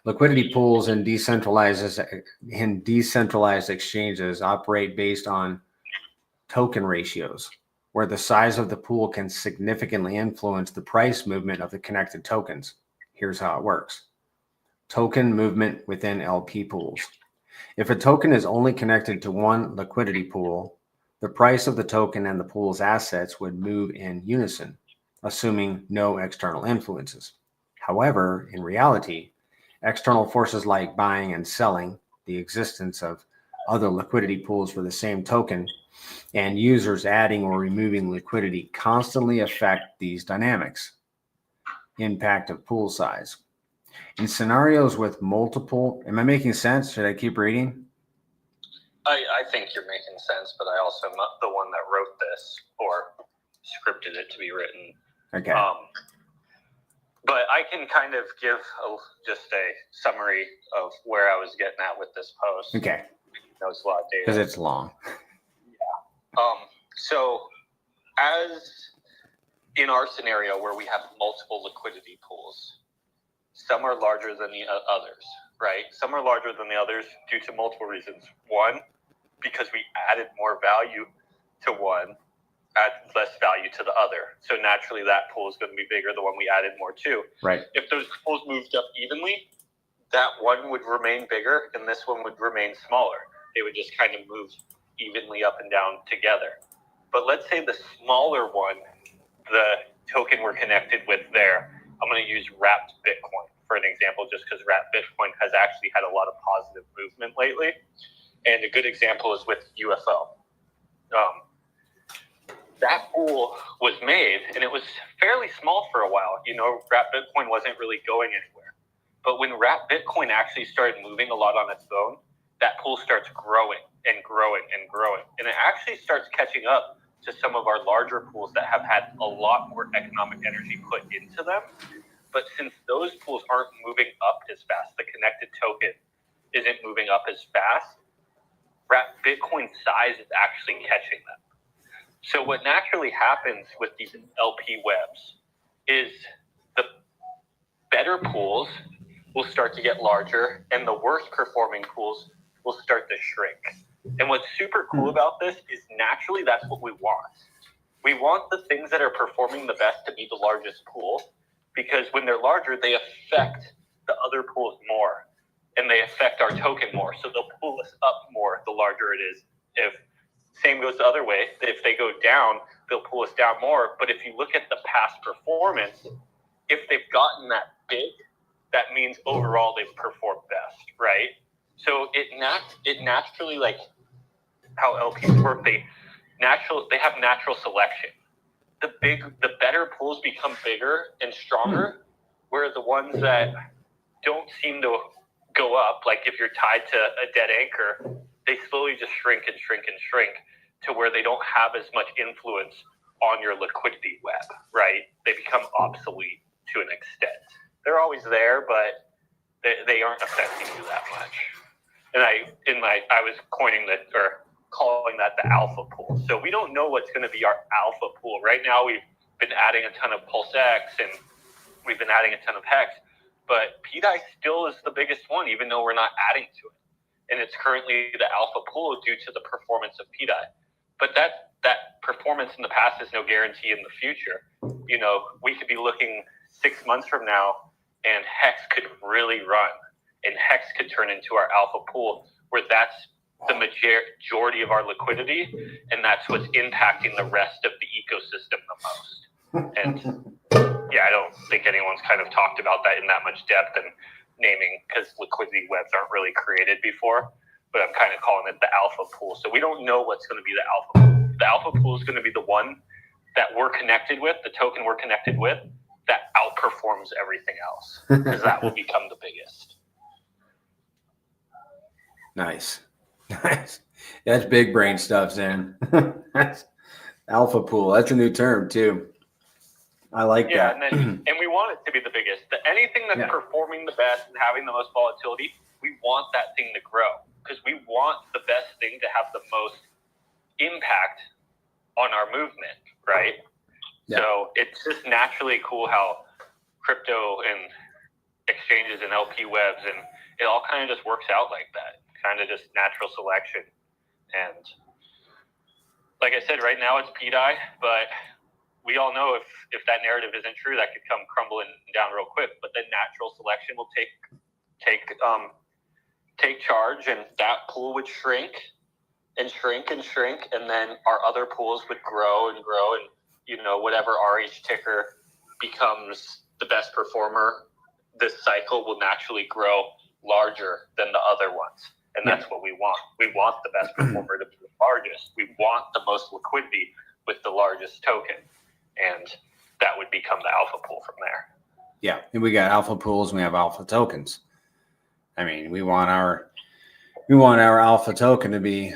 liquidity pools and decentralized exchanges operate based on token ratios, where the size of the pool can significantly influence the price movement of the connected tokens. Here's how it works. Token movement within LP pools. If a token is only connected to one liquidity pool, the price of the token and the pool's assets would move in unison, assuming no external influences. However, in reality, external forces like buying and selling, the existence of other liquidity pools for the same token, and users adding or removing liquidity constantly affect these dynamics. Impact of pool size. In scenarios with multiple, am I making sense? Should I keep reading? I think you're making sense, but I also am not the one that wrote this or scripted it to be written. Okay. But I can kind of give just a summary of where I was getting at with this post. Okay. That was a lot of data. Because it's long. Yeah. So as in our scenario where we have multiple liquidity pools, some are larger than the others, right? Some are larger than the others due to multiple reasons. One, because we added more value to one, add less value to the other. So naturally that pool is going to be bigger, the one we added more to. Right. If those pools moved up evenly, that one would remain bigger and this one would remain smaller. They would just kind of move evenly up and down together. But let's say the smaller one, the token we're connected with there, I'm going to use wrapped Bitcoin for an example, just because wrapped Bitcoin has actually had a lot of positive movement lately. And a good example is with UFO. That pool was made, and it was fairly small for a while. You know, wrapped Bitcoin wasn't really going anywhere. But when wrapped Bitcoin actually started moving a lot on its own, that pool starts growing and growing and growing. And it actually starts catching up to some of our larger pools that have had a lot more economic energy put into them. But since those pools aren't moving up as fast, the connected token isn't moving up as fast, wrapped Bitcoin size is actually catching them. So what naturally happens with these LP webs is the better pools will start to get larger and the worst performing pools will start to shrink. And what's super cool about this is naturally that's what we want. We want the things that are performing the best to be the largest pool, because when they're larger, they affect the other pools more and they affect our token more. So they'll pull us up more the larger it is. If same goes the other way, if they go down, they'll pull us down more. But if you look at the past performance, if they've gotten that big, that means overall they've performed best, right? So it naturally, like how LPs work, they have natural selection. The better pools become bigger and stronger, where the ones that don't seem to go up, like if you're tied to a dead anchor, they slowly just shrink and shrink and shrink to where they don't have as much influence on your liquidity web, right? They become obsolete to an extent. They're always there, but they aren't affecting you that much. And I was calling that the alpha pool. So we don't know what's going to be our alpha pool. Right now, we've been adding a ton of Pulse X and we've been adding a ton of hex, but PDI still is the biggest one, even though we're not adding to it. And it's currently the alpha pool due to the performance of PDI. But that performance in the past is no guarantee in the future. You know, we could be looking 6 months from now and hex could really run, and hex could turn into our alpha pool, where that's the majority of our liquidity, and that's what's impacting the rest of the ecosystem the most. And yeah, I don't think anyone's kind of talked about that in that much depth and naming, because liquidity webs aren't really created before, but I'm kind of calling it the alpha pool. So we don't know what's going to be the alpha pool. The alpha pool is going to be the one that we're connected with, the token we're connected with, that outperforms everything else, because that will become the biggest. Nice. That's big brain stuff, Zan. That's alpha pool. That's a new term too. I like that. And we want it to be the biggest. Anything that's performing the best and having the most volatility, we want that thing to grow, because we want the best thing to have the most impact on our movement, right? Yeah. So it's just naturally cool how crypto and exchanges and LP webs, and it all kind of just works out like that. Kind of just natural selection. And like I said, right now it's PDI, but we all know if that narrative isn't true, that could come crumbling down real quick. But then natural selection will take charge, and that pool would shrink and shrink and shrink, and then our other pools would grow and grow, and you know, whatever RH ticker becomes the best performer this cycle will naturally grow larger than the other ones. And that's what we want. We want the best performer to be the largest. We want the most liquidity with the largest token. And that would become the alpha pool from there. Yeah. And we got alpha pools and we have alpha tokens. I mean, we want our alpha token to be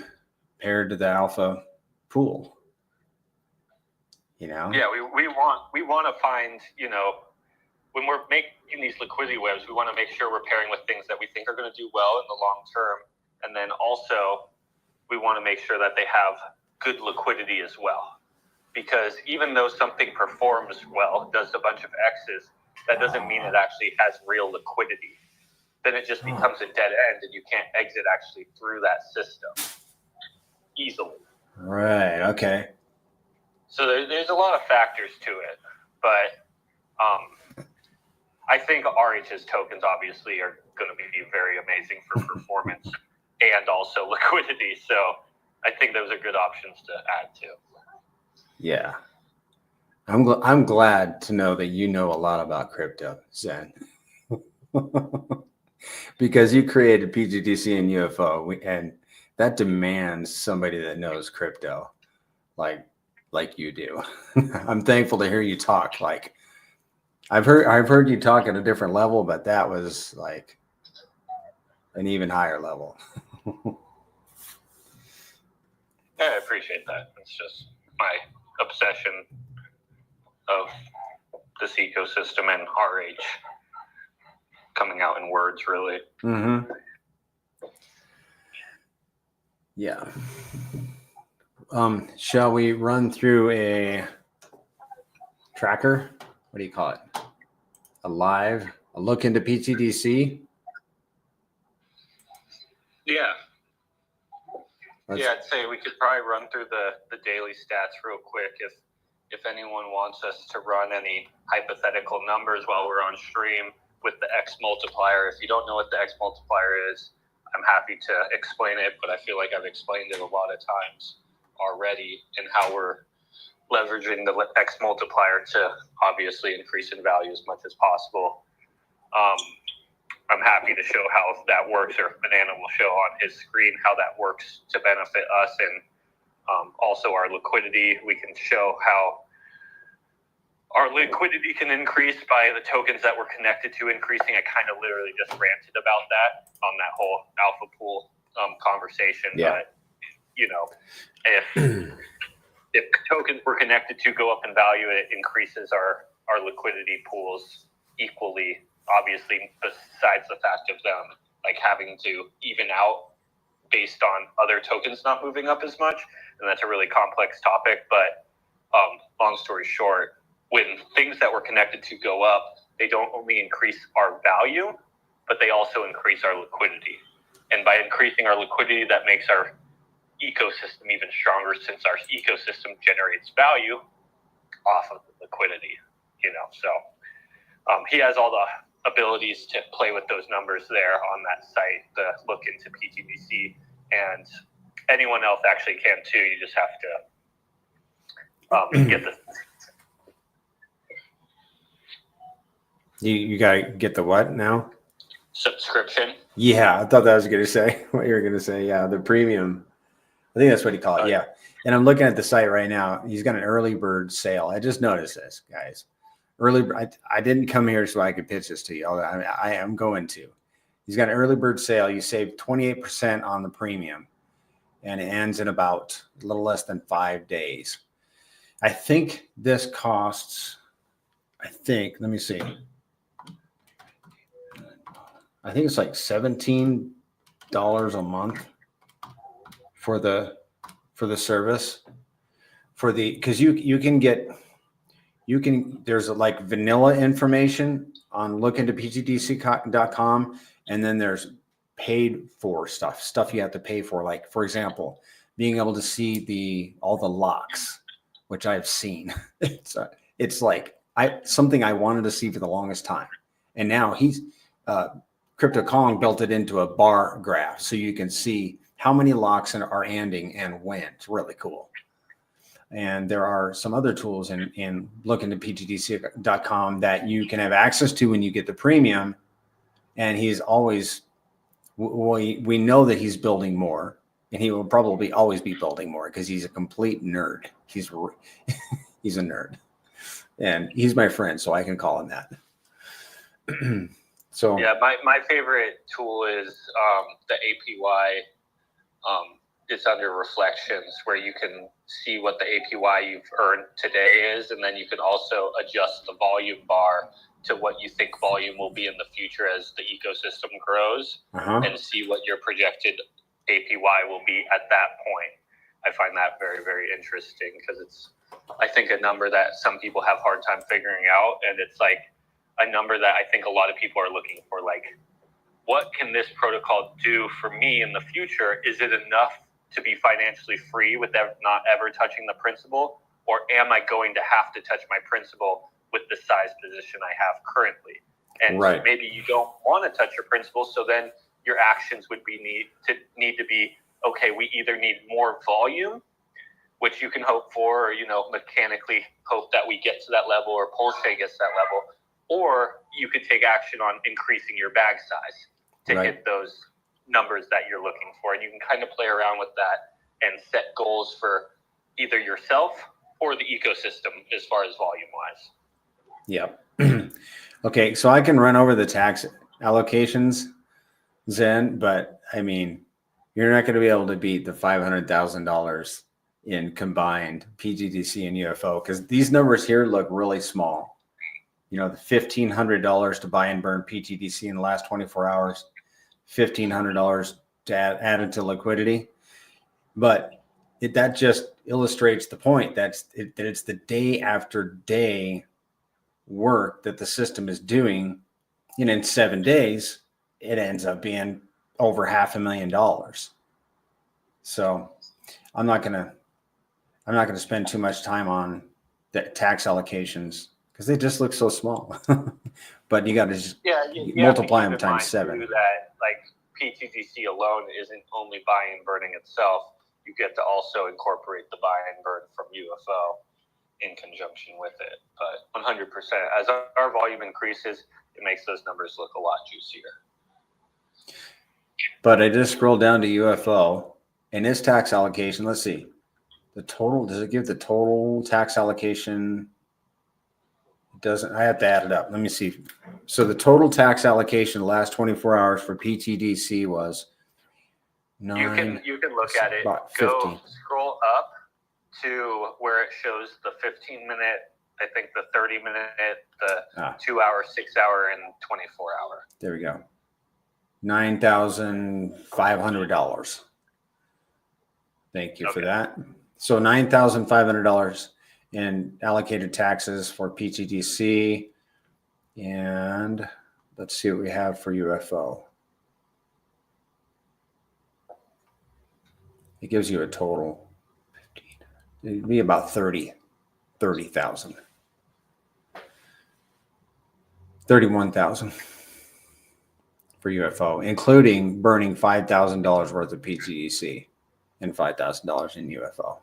paired to the alpha pool. You know? Yeah, we want to find, you know, when we're making these liquidity webs, we want to make sure we're pairing with things that we think are going to do well in the long term. And then also we want to make sure that they have good liquidity as well. Because even though something performs well, does a bunch of X's, that doesn't mean it actually has real liquidity. Then it just becomes a dead end, and you can't exit actually through that system easily. Right. Okay. So there's a lot of factors to it, but I think RH's tokens obviously are going to be very amazing for performance and also liquidity. So I think those are good options to add to. Yeah. I'm glad to know that you know a lot about crypto, Zen. Because you created pTGC and UFO, and that demands somebody that knows crypto like you do. I'm thankful to hear you talk. Like I've heard you talk at a different level, but that was like an even higher level. Yeah, I appreciate that. It's just my obsession of this ecosystem and RH coming out in words, really. Mm-hmm. Yeah. Shall we run through a tracker? What do you call it? A look into pTGC? Yeah. I'd say we could probably run through the daily stats real quick if anyone wants us to run any hypothetical numbers while we're on stream with the X multiplier. If you don't know what the X multiplier is, I'm happy to explain it, but I feel like I've explained it a lot of times already, and how we're leveraging the X multiplier to obviously increase in value as much as possible. I'm happy to show how that works, or Banana will show on his screen how that works to benefit us, and also our liquidity. We can show how our liquidity can increase by the tokens that we're connected to increasing. I kind of literally just ranted about that on that whole alpha pool conversation. Yeah. But, you know, if tokens we're connected to go up in value, it increases our liquidity pools equally. Obviously, besides the fact of them like having to even out based on other tokens not moving up as much, and that's a really complex topic. But long story short, when things that we're connected to go up, they don't only increase our value, but they also increase our liquidity. And by increasing our liquidity, that makes our ecosystem even stronger, since our ecosystem generates value off of the liquidity, So he has all the abilities to play with those numbers there on that site to look into pTGC, and anyone else actually can too. You just have to get the You got to get the what now? subscription. Yeah, I thought that was going to say what you were going to say. Yeah, the premium. I think that's what he called it. Yeah. And I'm looking at the site right now. He's got an early bird sale. I just noticed this, guys. I didn't come here so I could pitch this to you. I am going to. He's got an early bird sale. You save 28% on the premium, and it ends in about a little less than 5 days. I think this costs, let me see. I think it's like $17 a month for the service, because there's like vanilla information on lookintoptgc.com, and then there's paid for stuff you have to pay for. Like, for example, being able to see all the locks, which I've seen. It's like something I wanted to see for the longest time. And now Crypto Kong built it into a bar graph, so you can see how many locks are ending and when. It's really cool. And there are some other tools in lookintoptgc.com that you can have access to when you get the premium. And he's always, we know that he's building more, and he will probably always be building more because he's a complete nerd. He's a nerd, and he's my friend, so I can call him that. So yeah, my favorite tool is the APY. It's under reflections, where you can see what the APY you've earned today is, and then you can also adjust the volume bar to what you think volume will be in the future as the ecosystem grows, and see what your projected APY will be at that point. I find that very, very interesting, because it's, I think, a number that some people have a hard time figuring out, and it's like a number that I think a lot of people are looking for. Like, what can this protocol do for me in the future? Is it enough to be financially free with not ever touching the principal, or am I going to have to touch my principal with the size position I have currently? And maybe you don't want to touch your principal, so then your actions would need to be, okay, we either need more volume, which you can hope for, or mechanically hope that we get to that level, or Polshay gets to that level, or you could take action on increasing your bag size to hit those numbers that you're looking for. And you can kind of play around with that and set goals for either yourself or the ecosystem as far as volume wise. Yep. Okay, so I can run over the tax allocations, Zen, but I mean, you're not going to be able to beat the $500,000 in combined pTGC and UFO, because these numbers here look really small. The $1,500 to buy and burn pTGC in the last 24 hours, $1,500 to add into liquidity. But that just illustrates the point that it's the day after day work that the system is doing. In 7 days, it ends up being over $500,000. So I'm not gonna spend too much time on the tax allocations, because they just look so small. But you got to just multiply them times 7. That, like, pTGC alone isn't only buying and burning itself. You get to also incorporate the buy and burn from UFO in conjunction with it. But 100%, as our volume increases, it makes those numbers look a lot juicier. But I just scrolled down to UFO and its tax allocation. Let's see. The total, does it give the total tax allocation? It doesn't. I have to add it up. Let me see. So the total tax allocation the last 24 hours for pTGC was 9. You can look at it. Go scroll up to where it shows the 15-minute, I think the 30-minute, the 2-hour, 6-hour, and 24-hour. There we go. $9,500. Thank you for that. So $9,500 in allocated taxes for pTGC. And let's see what we have for UFO. It gives you a total. It'd be about 30,000. 31,000 for UFO, including burning $5,000 worth of pTGC and $5,000 in UFO.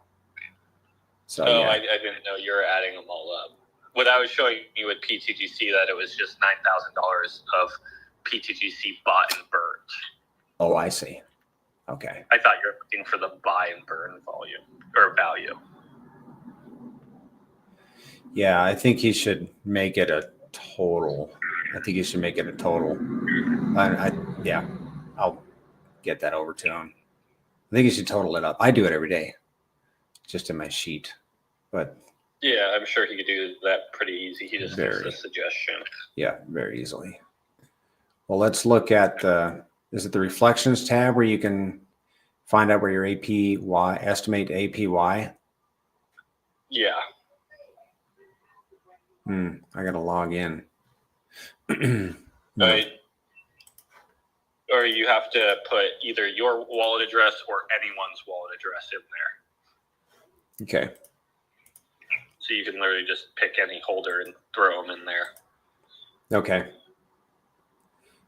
So yeah. I didn't know you were adding them all up. What I was showing you with pTGC, that it was just $9,000 of pTGC bought and burnt. Oh, I see. Okay. I thought you were looking for the buy and burn volume or value. Yeah, I think he should make it a total. Yeah, I'll get that over to him. I think he should total it up. I do it every day, just in my sheet. But yeah, I'm sure he could do that pretty easy. He just gives a suggestion. Yeah, very easily. Well, let's look at is it the reflections tab where you can find out where your APY, estimate APY? Yeah. I got to log in. Right. Or you have to put either your wallet address or anyone's wallet address in there. Okay. So you can literally just pick any holder and throw them in there. Okay.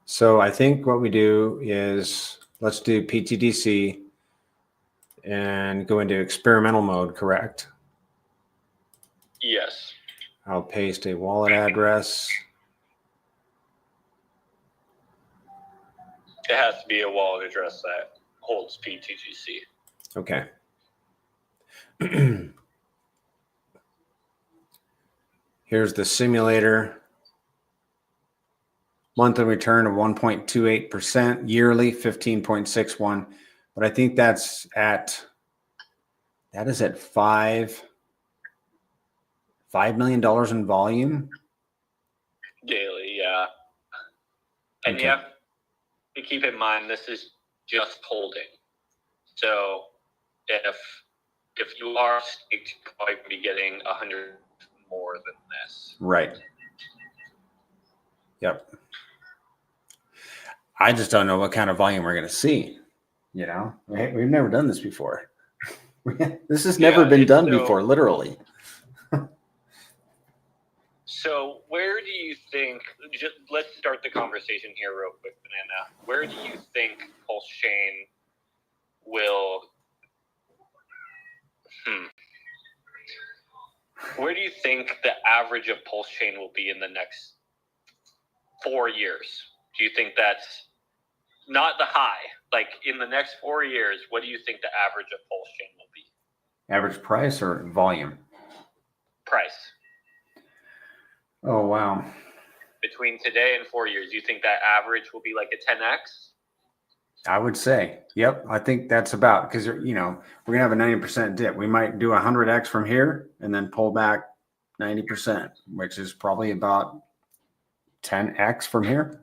So I think what we do is let's do pTGC and go into experimental mode, correct? Yes. I'll paste a wallet address. It has to be a wallet address that holds pTGC. Okay. Here's the simulator. Monthly return of 1.28%, yearly 15.61. But I think that is at $5 million in volume. Daily, yeah. And you have to keep in mind this is just holding. So if you are staked, you're probably going to be getting 100 more than this. Right. Yep. I just don't know what kind of volume we're going to see. You know, we've never done this before. This has never been done before, literally. So where do you think, let's start the conversation here real quick, Banana. Where do you think Pulse Chain will, where do you think the average of Pulse Chain will be in the next 4 years? Do you think that's not the high? Like in the next 4 years, what do you think the average of Pulse Chain will be? Average price or volume? Price. Oh, wow. Between today and 4 years, do you think that average will be like a 10x? I would say, yep. I think that's about, because, you know, we're going to have a 90% dip. We might do 100x from here and then pull back 90%, which is probably about 10x from here.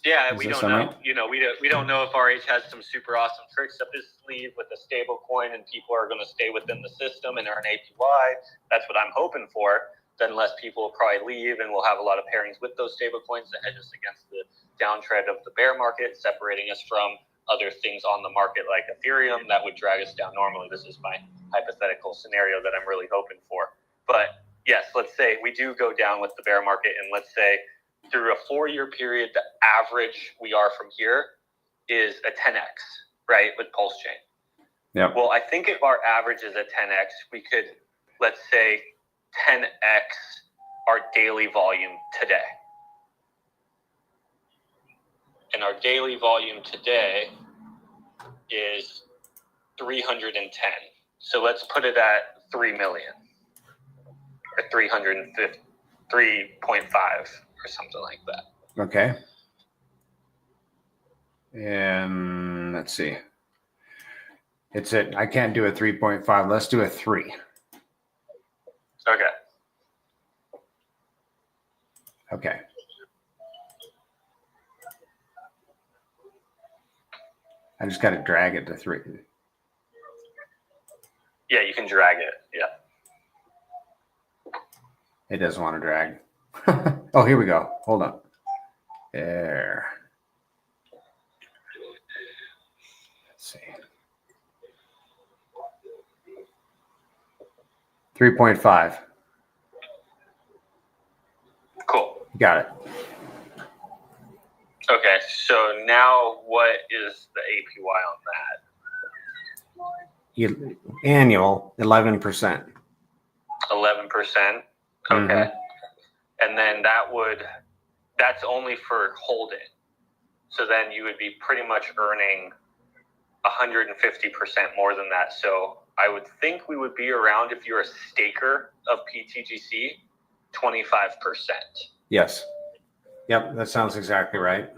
Yeah, we don't know. Right? You know, we don't know if RH has some super awesome tricks up his sleeve with a stable coin and people are going to stay within the system and earn APY. That's what I'm hoping for. Then less people will probably leave and we'll have a lot of pairings with those stable coins to hedge us against the downtrend of the bear market, separating us from other things on the market like Ethereum that would drag us down normally. This is my hypothetical scenario that I'm really hoping for. But yes, let's say we do go down with the bear market and let's say through a 4-year period, the average we are from here is a 10x, right, with Pulse Chain. Yeah. Well, I think if our average is a 10x, we could, let's say, 10x our daily volume today. And our daily volume today is 310. So let's put it at 3 million or 350, 3.5 or something like that. Okay. And let's see. I can't do a 3.5. Let's do a 3. Okay. Okay. I just got to drag it to 3. Yeah, you can drag it. Yeah. It doesn't want to drag. Oh, here we go. Hold on. There. Let's see. 3.5. Cool. Got it. Okay, so now what is the APY on that? Annual 11%. 11%. Okay. And then that's only for holding. So then you would be pretty much earning 150% more than that. So I would think we would be around, if you're a staker of pTGC, 25%. Yes. Yep, that sounds exactly right.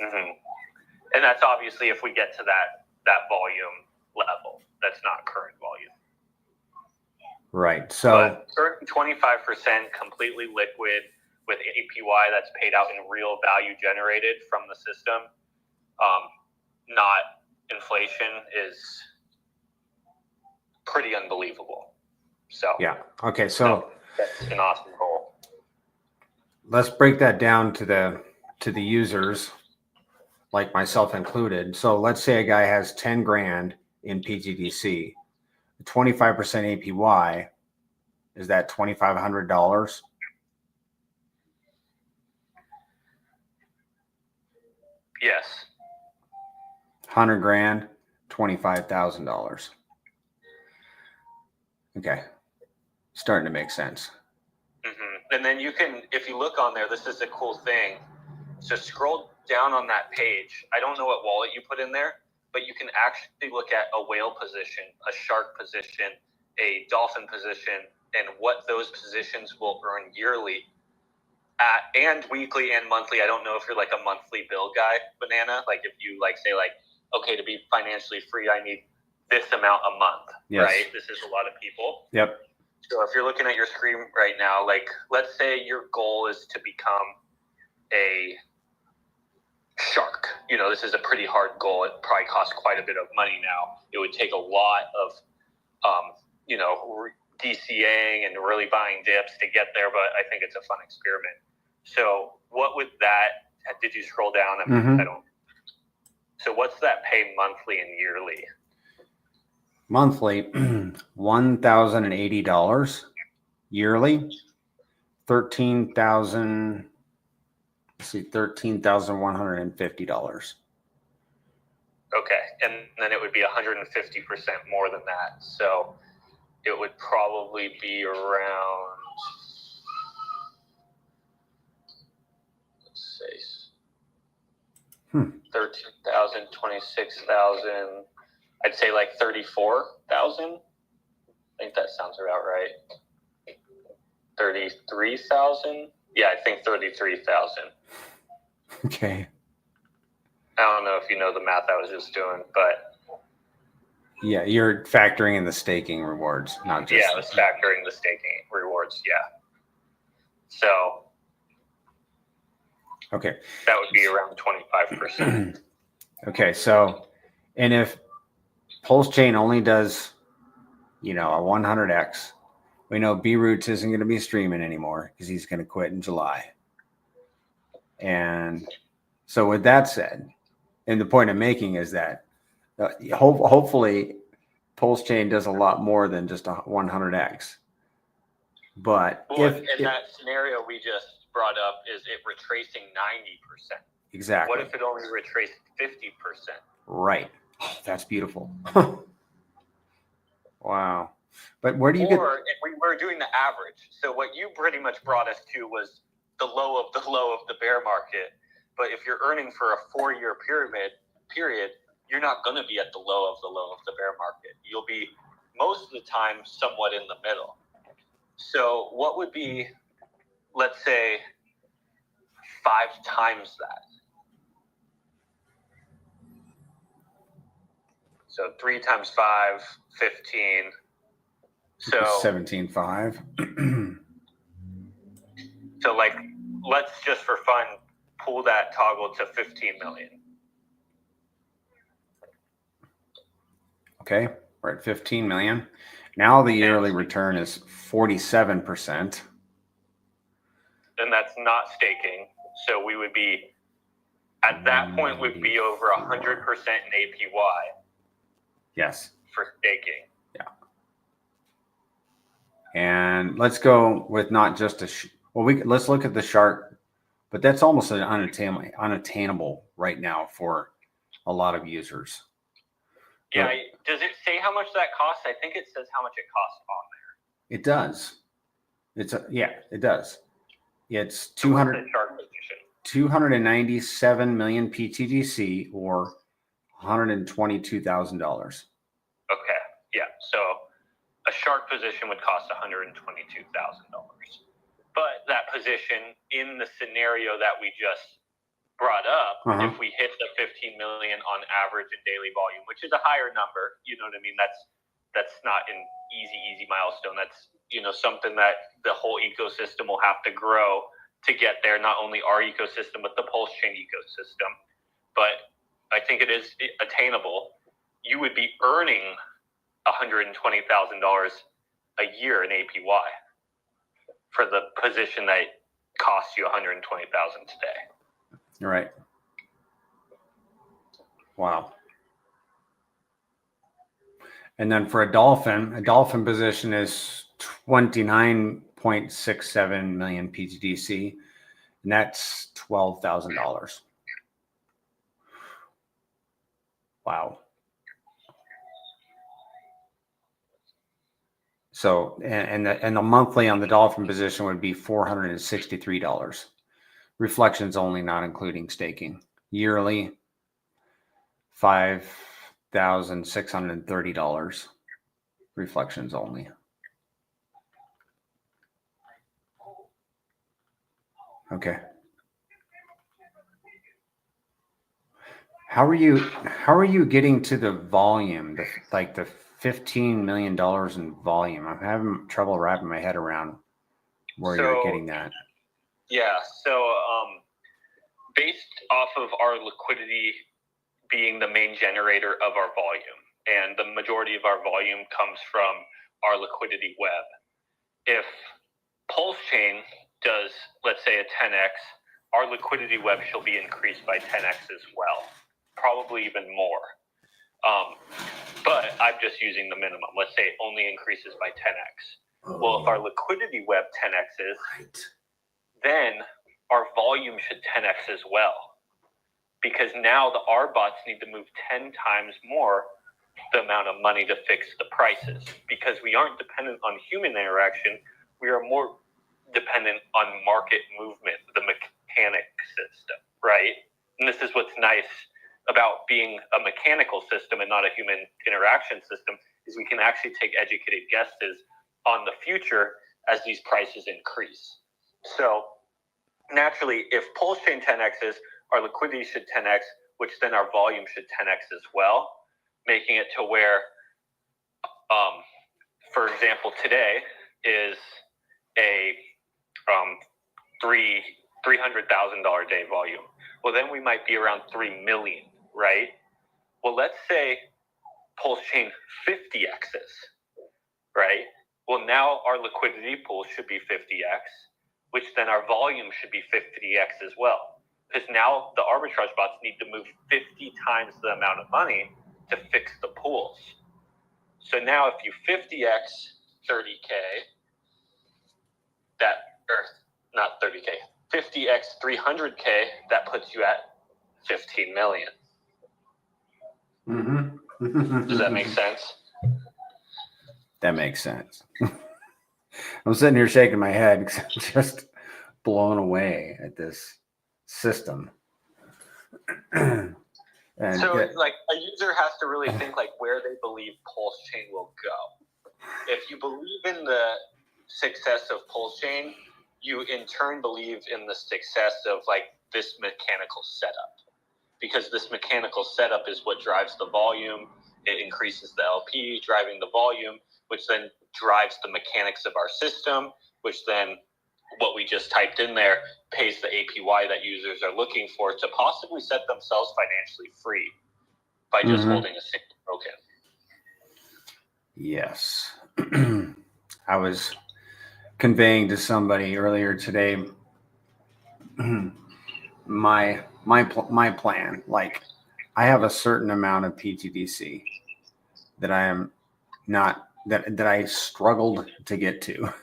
And that's obviously if we get to that volume level. That's not current volume. Right. So but 25% completely liquid with APY that's paid out in real value generated from the system, not inflation, is pretty unbelievable. So yeah. Okay. So that's an awesome goal. Let's break that down to the users, like myself included. So let's say a guy has 10 grand in pTGC, 25% APY, is that $2,500? Yes. 100 grand, $25,000. Okay. Starting to make sense. And then you can, if you look on there, this is a cool thing. So scroll down on that page. I don't know what wallet you put in there, but you can actually look at a whale position, a shark position, a dolphin position, and what those positions will earn yearly and weekly and monthly. I don't know if you're like a monthly bill guy, Banana. Like if you say okay, to be financially free, I need this amount a month, yes. Right? This is a lot of people. Yep. So if you're looking at your screen right now, let's say your goal is to become a shark. This is a pretty hard goal. It probably costs quite a bit of money now. It would take a lot of, DCAing and really buying dips to get there, but I think it's a fun experiment. So what would that, did you scroll down? I don't. So what's that pay monthly and yearly? Monthly, $1,080. Yearly, $13,150. Okay, and then it would be 150% more than that. So it would probably be around, let's say, 13,000, 26,000. I'd say like 34,000. I think that sounds about right. 33,000. Yeah, I think 33,000. Okay. I don't know if you know the math I was just doing, but yeah, you're factoring in the staking rewards, not just. Yeah, I was factoring the staking rewards. Yeah. So. Okay. That would be around 25%. Okay, so, and if Pulse Chain only does, a 100x, we know B Roots isn't going to be streaming anymore because he's going to quit in July. And so with that said, and the point I'm making is that hopefully Pulse Chain does a lot more than just a 100x. But that scenario we just brought up is it retracing 90%. Exactly. What if it only retraced 50%? Right. Oh, that's beautiful. Wow. But where do you Or if we were doing the average. So what you pretty much brought us to was the low of the bear market. But if you're earning for a 4-year period, you're not going to be at the low of the bear market. You'll be most of the time somewhat in the middle. So what would be, let's say, 5 times that? So 3 times 5, 15. So 17.5. So let's just for fun pull that toggle to 15 million. Okay, we're at 15 million. Now the yearly return is 47%. and that's not staking. So we would be, at that point, we'd be over 100% in APY. Yes. For staking. Yeah. And let's go with not just let's look at the chart, but that's almost an unattainable right now for a lot of users. Yeah. But does it say how much that costs? I think it says how much it costs on there. It does. It does. It's 297 million pTGC, or $122,000. Okay. Yeah. So a shark position would cost $122,000. But that position, in the scenario that we just brought up, if we hit the 15 million on average in daily volume, which is a higher number, you know what I mean? That's not an easy milestone. That's, something that the whole ecosystem will have to grow to get there. Not only our ecosystem, but the Pulse Chain ecosystem. But I think it is attainable. You would be earning $120,000 a year in APY for the position that costs you $120,000 today. You're right. Wow. And then for a dolphin position is 29.67 million pTGC, and that's $12,000. Wow. So, and the monthly on the dolphin position would be $463. Reflections only, not including staking. Yearly, $5,630. Reflections only. Okay. How are you getting to the volume, the $15 million in volume? I'm having trouble wrapping my head around where you're getting that. Yeah. So, based off of our liquidity being the main generator of our volume, and the majority of our volume comes from our liquidity web. If Pulse Chain does, let's say, a 10x, our liquidity web shall be increased by 10x as well, probably even more. But I'm just using the minimum. Let's say it only increases by 10x. Well, if our liquidity web 10x's, then our volume should 10x as well. Because now the R bots need to move 10 times more the amount of money to fix the prices. Because we aren't dependent on human interaction, we are more dependent on market movement, the mechanic system, right? And this is what's nice about being a mechanical system and not a human interaction system, is we can actually take educated guesses on the future as these prices increase. So naturally, if Pulse Chain 10x's, our liquidity should 10x, which then our volume should 10x as well, making it to where, for example, today is a $300,000 day volume. Well, then we might be around 3 million, right? Well, let's say Pulse Chain 50x's, right? Well, now our liquidity pool should be 50x, which then our volume should be 50x as well. Because now the arbitrage bots need to move 50 times the amount of money to fix the pools. So now if you 50x 30K, not 30K, 50x 300K, that puts you at 15 million. Mm-hmm. Does that make sense? That makes sense. I'm sitting here shaking my head because I'm just blown away at this system. So, like, a user has to really think like where they believe Pulse Chain will go. If you believe in the success of Pulse Chain, you in turn believe in the success of like this mechanical setup, because this mechanical setup is what drives the volume. It increases the LP, driving the volume, which then drives the mechanics of our system, which then what we just typed in there pays the APY that users are looking for to possibly set themselves financially free by just holding a single token. Yes. I was conveying to somebody earlier today my plan, like I have a certain amount of pTGC that I am not that I struggled to get to.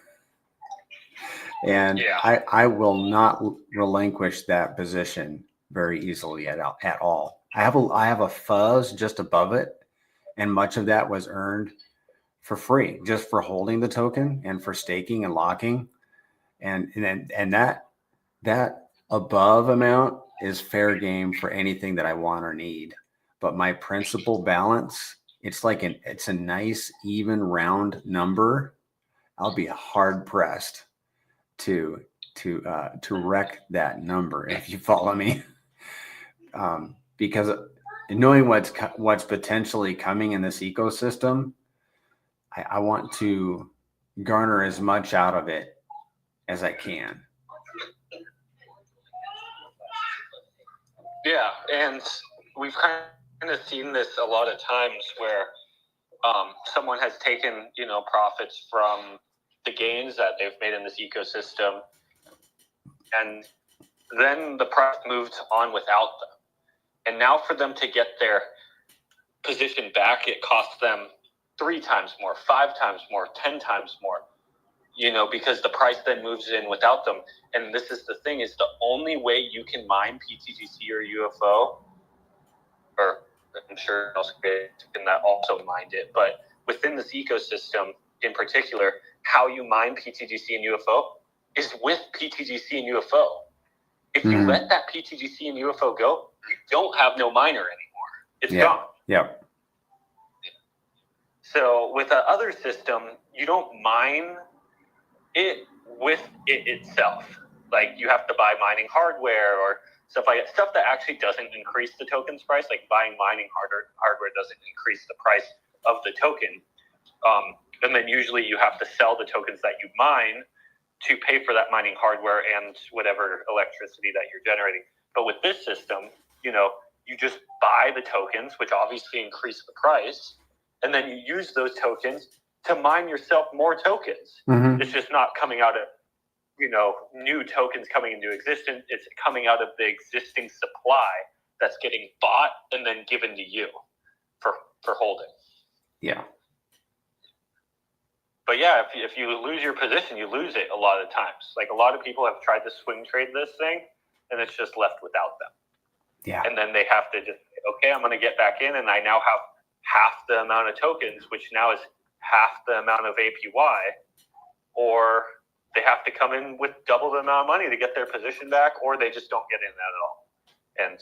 And I will not relinquish that position very easily at all. I have a fuzz just above it, and much of that was earned for free, just for holding the token and for staking and locking, and that above amount is fair game for anything that I want or need. But my principal balance, it's a nice even round number. I'll be hard pressed to wreck that number, if you follow me, because knowing what's potentially coming in this ecosystem, I want to garner as much out of it as I can. Yeah, and we've kind of seen this a lot of times where someone has taken, profits from the gains that they've made in this ecosystem, and then the price moved on without them. And now for them to get their position back, it costs them 3 times more, 5 times more, 10 times more, because the price then moves in without them. And this is the thing, is the only way you can mine pTGC or UFO, or I'm sure else can that also mined it, but within this ecosystem in particular, how you mine pTGC and UFO is with pTGC and UFO. If you let that pTGC and UFO go, you don't have no miner anymore. It's gone. Yep. So with the other system, you don't mine it with it itself. Like you have to buy mining hardware or stuff like that. Stuff that actually doesn't increase the token's price. Like buying mining hardware doesn't increase the price of the token. And then usually you have to sell the tokens that you mine to pay for that mining hardware and whatever electricity that you're generating. But with this system, you just buy the tokens, which obviously increase the price, and then you use those tokens to mine yourself more tokens. Mm-hmm. It's just not coming out of, new tokens coming into existence. It's coming out of the existing supply that's getting bought and then given to you for holding. Yeah. But yeah, if you lose your position, you lose it a lot of times. Like a lot of people have tried to swing trade this thing, and it's just left without them. Yeah. And then they have to just, okay, I'm going to get back in, and I now have half the amount of tokens, which now is half the amount of APY, or they have to come in with double the amount of money to get their position back, or they just don't get in at all. And,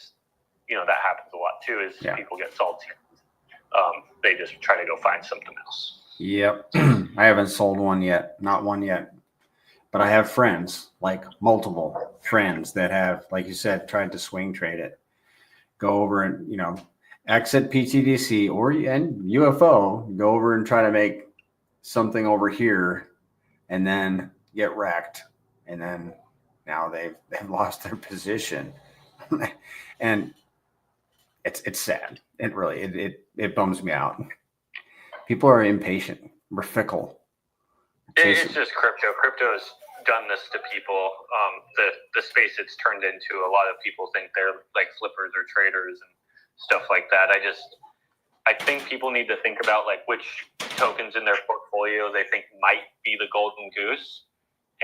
that happens a lot too, is people get salty. They just try to go find something else. Yep. I haven't sold one yet. Not one yet. But I have friends, like multiple friends that have, like you said, tried to swing trade it. Go over and, exit pTGC and UFO, go over and try to make something over here and then get wrecked. And then now they've lost their position. And it's sad. It really, it bums me out. People are impatient. We're fickle. It's just crypto. Crypto has done this to people. The space it's turned into, a lot of people think they're like flippers or traders and stuff like that. I think people need to think about like which tokens in their portfolio they think might be the golden goose.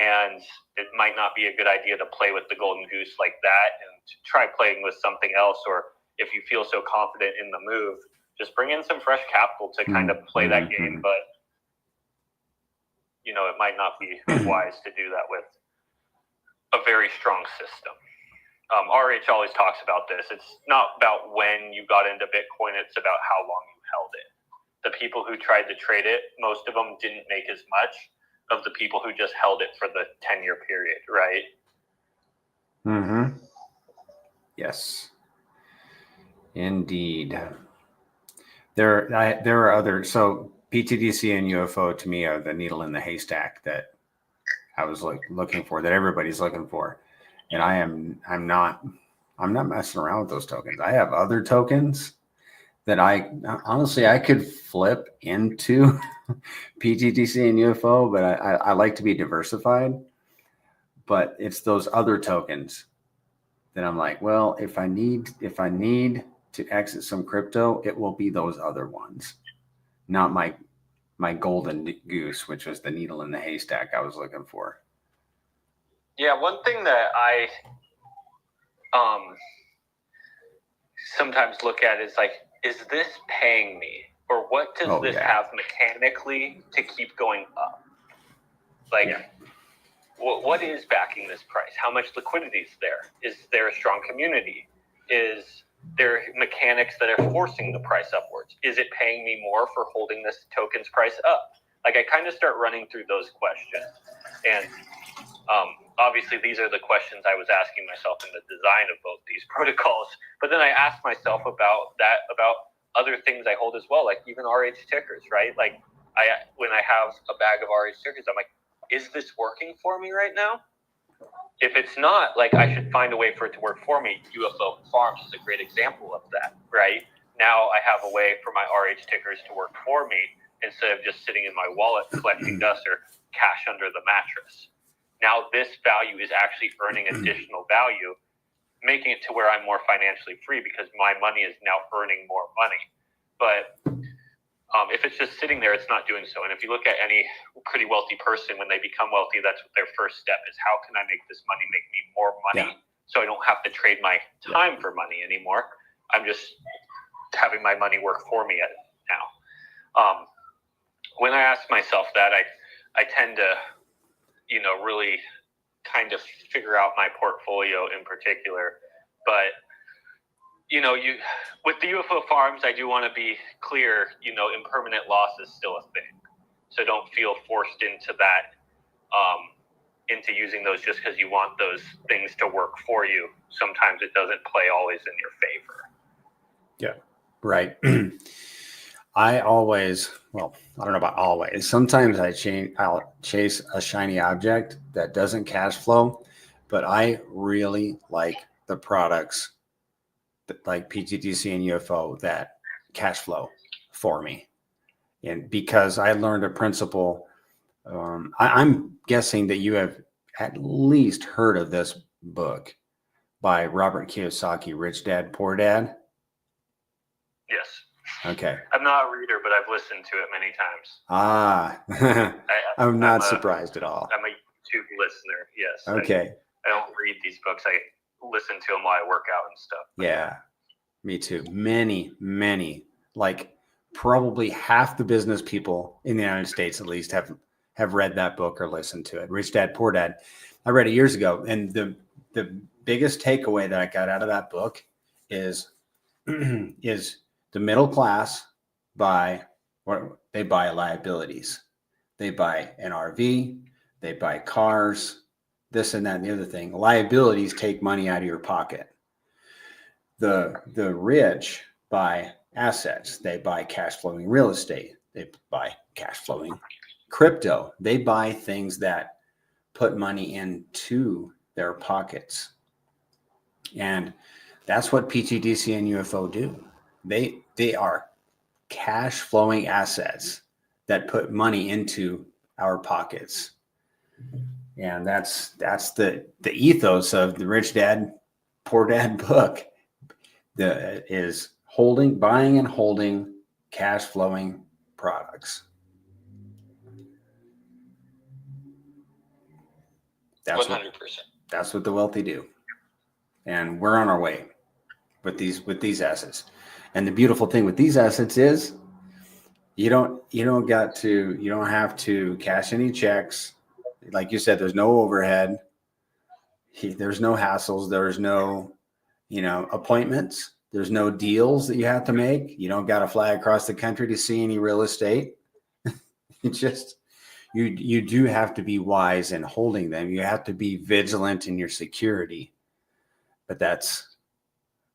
And it might not be a good idea to play with the golden goose like that, and try playing with something else. Or if you feel so confident in the move, just bring in some fresh capital to kind of play that game. But, it might not be wise to do that with a very strong system. RH always talks about this. It's not about when you got into Bitcoin. It's about how long you held it. The people who tried to trade it, most of them didn't make as much of the people who just held it for the 10-year period, right? Mm-hmm. Yes. Indeed. There are other, so pTGC and UFO to me are the needle in the haystack that I was looking for, that everybody's looking for. And I'm not messing around with those tokens. I have other tokens that I could flip into pTGC and UFO, but I like to be diversified. But it's those other tokens then I'm like, well, if I need to exit some crypto, it will be those other ones, not my golden goose, which was the needle in the haystack I was looking for. Yeah, one thing that I sometimes look at is like, is this paying me? Or what does this have mechanically to keep going up? Like, what is backing this price? How much liquidity is there? Is there a strong community? Is there mechanics that are forcing the price upwards? Is it paying me more for holding this token's price up? Like, I kind of start running through those questions. And obviously, these are the questions I was asking myself in the design of both these protocols. But then I asked myself about other things I hold as well, like even RH tickers, right? Like, when I have a bag of RH tickers, I'm like, is this working for me right now? If it's not, like, I should find a way for it to work for me. UFO Farms is a great example of that, right? Now I have a way for my RH tickers to work for me instead of just sitting in my wallet collecting dust or cash under the mattress. Now this value is actually earning additional value, making it to where I'm more financially free because my money is now earning more money. But if it's just sitting there, it's not doing so. And if you look at any pretty wealthy person, when they become wealthy, that's their first step is, how can I make this money make me more money so I don't have to trade my time for money anymore? I'm just having my money work for me now. When I ask myself that, I tend to, really kind of figure out my portfolio in particular. But with the UFO Farms, I do want to be clear, impermanent loss is still a thing. So don't feel forced into that, into using those just because you want those things to work for you. Sometimes it doesn't play always in your favor. Yeah, right. I don't know about always. Sometimes I'll chase a shiny object that doesn't cash flow, but I really like the products like pTGC and UFO that cash flow for me. And because I learned a principle, I'm guessing that you have at least heard of this book by Robert Kiyosaki, Rich Dad, Poor Dad. Yes. Okay. I'm not a reader, but I've listened to it many times. I'm not surprised at all. I'm a YouTube listener. Yes. Okay. I don't read these books. I listen to them while I work out and stuff. Yeah, me too. Many, like probably half the business people in the United States, at least, have read that book or listened to it. Rich Dad, Poor Dad. I read it years ago, and the biggest takeaway that I got out of that book is the middle class buy liabilities. They buy an RV, they buy cars, this and that and the other thing. Liabilities take money out of your pocket. The rich buy assets. They buy cash flowing real estate. They buy cash flowing crypto. They buy things that put money into their pockets. And that's what pTGC and UFO do. They are cash flowing assets that put money into our pockets. And that's the ethos of the Rich Dad, Poor Dad book. Is buying and holding cash flowing products. That's 100%. That's what the wealthy do. And we're on our way with these assets. And the beautiful thing with these assets is you don't have to cash any checks. Like you said, there's no overhead. There's no hassles. There's no, appointments. There's no deals that you have to make. You don't got to fly across the country to see any real estate. It's just, you do have to be wise in holding them. You have to be vigilant in your security. But that's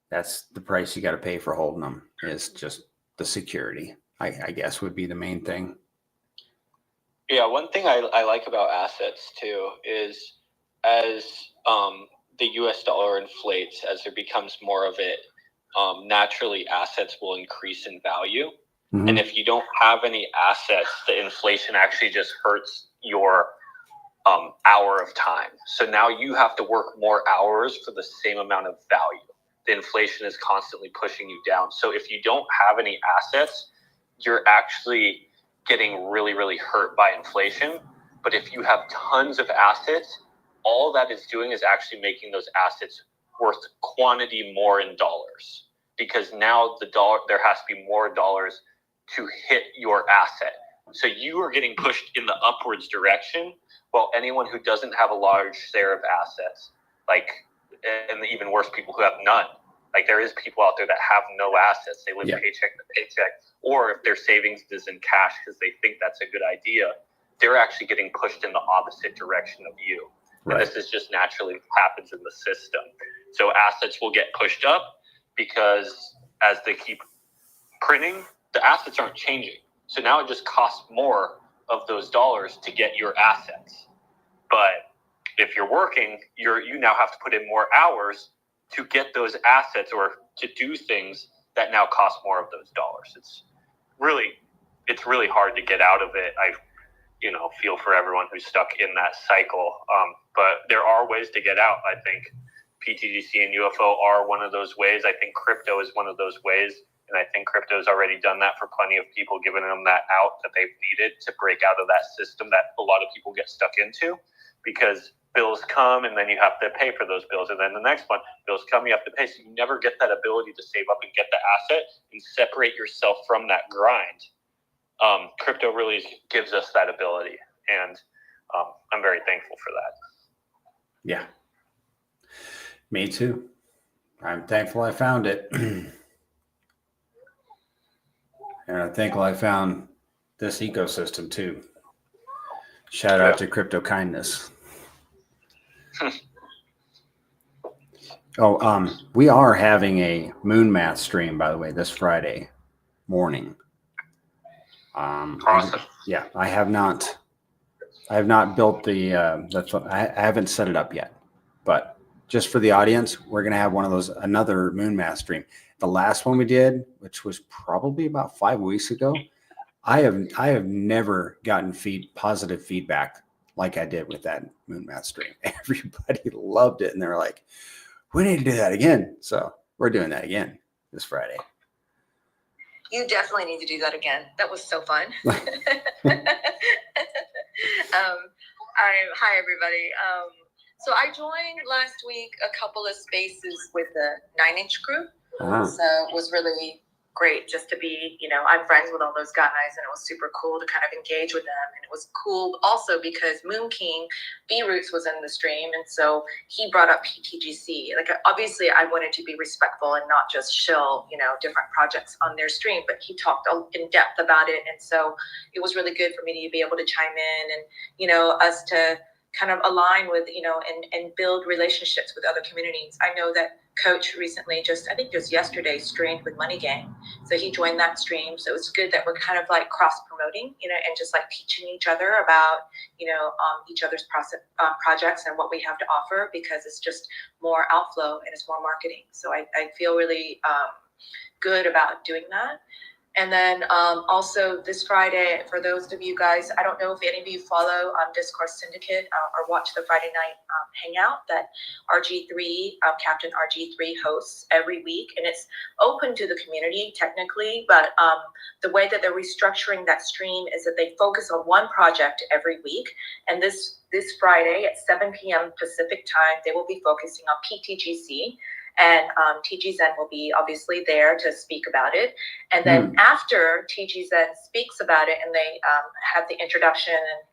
the price you got to pay for holding them, is just the security, I guess would be the main thing. Yeah, one thing I like about assets too is as the US dollar inflates, as there becomes more of it, naturally assets will increase in value. Mm-hmm. And if you don't have any assets, the inflation actually just hurts your hour of time. So now you have to work more hours for the same amount of value. The inflation is constantly pushing you down. So if you don't have any assets, you're actually getting really, really hurt by inflation. But if you have tons of assets, all that is doing is actually making those assets worth quantity more in dollars, because now there has to be more dollars to hit your asset. So you are getting pushed in the upwards direction, while anyone who doesn't have a large share of assets, and even worse, people who have none. Like, there is people out there that have no assets. They live paycheck to paycheck, or if their savings is in cash because they think that's a good idea, they're actually getting pushed in the opposite direction of you. Right. And this is just naturally happens in the system. So assets will get pushed up because as they keep printing, the assets aren't changing. So now it just costs more of those dollars to get your assets. But if you're working, you now have to put in more hours to get those assets or to do things that now cost more of those dollars. It's really hard to get out of it. I feel for everyone who's stuck in that cycle. But there are ways to get out. I think pTGC and UFO are one of those ways. I think crypto is one of those ways. And I think crypto's already done that for plenty of people, giving them that out that they've needed to break out of that system that a lot of people get stuck into, because bills come and then you have to pay for those bills. And then the next month, bills come, you have to pay. So you never get that ability to save up and get the asset and separate yourself from that grind. Crypto really gives us that ability. And I'm very thankful for that. Yeah. Me too. I'm thankful I found it. And I'm thankful I found this ecosystem too. Shout out to Crypto Kindness. We are having a moon math stream, by the way, this Friday morning. Awesome. I have not built I haven't set it up yet, but just for the audience, we're going to have another moon math stream. The last one we did, which was probably about 5 weeks ago, I have never gotten positive feedback like I did with that moon math stream. Everybody loved it, and they were like, "We need to do that again." So we're doing that again this Friday. You definitely need to do that again. That was so fun. Hi, everybody. So I joined last week a couple of spaces with the 9-inch group. So it was really great just to be, I'm friends with all those guys, and it was super cool to kind of engage with them. And it was cool also because Moon King B Roots was in the stream, and so he brought up pTGC. Like, obviously I wanted to be respectful and not just shill, different projects on their stream, but he talked in depth about it. And so it was really good for me to be able to chime in and, us to kind of align with, and build relationships with other communities. I know that Coach recently just yesterday streamed with Money Gang. So he joined that stream. So it's good that we're kind of like cross promoting, and just like teaching each other about, each other's projects and what we have to offer, because it's just more outflow and it's more marketing. So I feel really good about doing that. And then also this Friday, for those of you guys, I don't know if any of you follow Discourse Syndicate or watch the Friday night hangout that RG3, Captain RG3 hosts every week. And it's open to the community technically, but the way that they're restructuring that stream is that they focus on one project every week. And this Friday at 7 p.m. Pacific time, they will be focusing on pTGC. And TG Zen will be obviously there to speak about it. And then after TG Zen speaks about it and they have the introduction and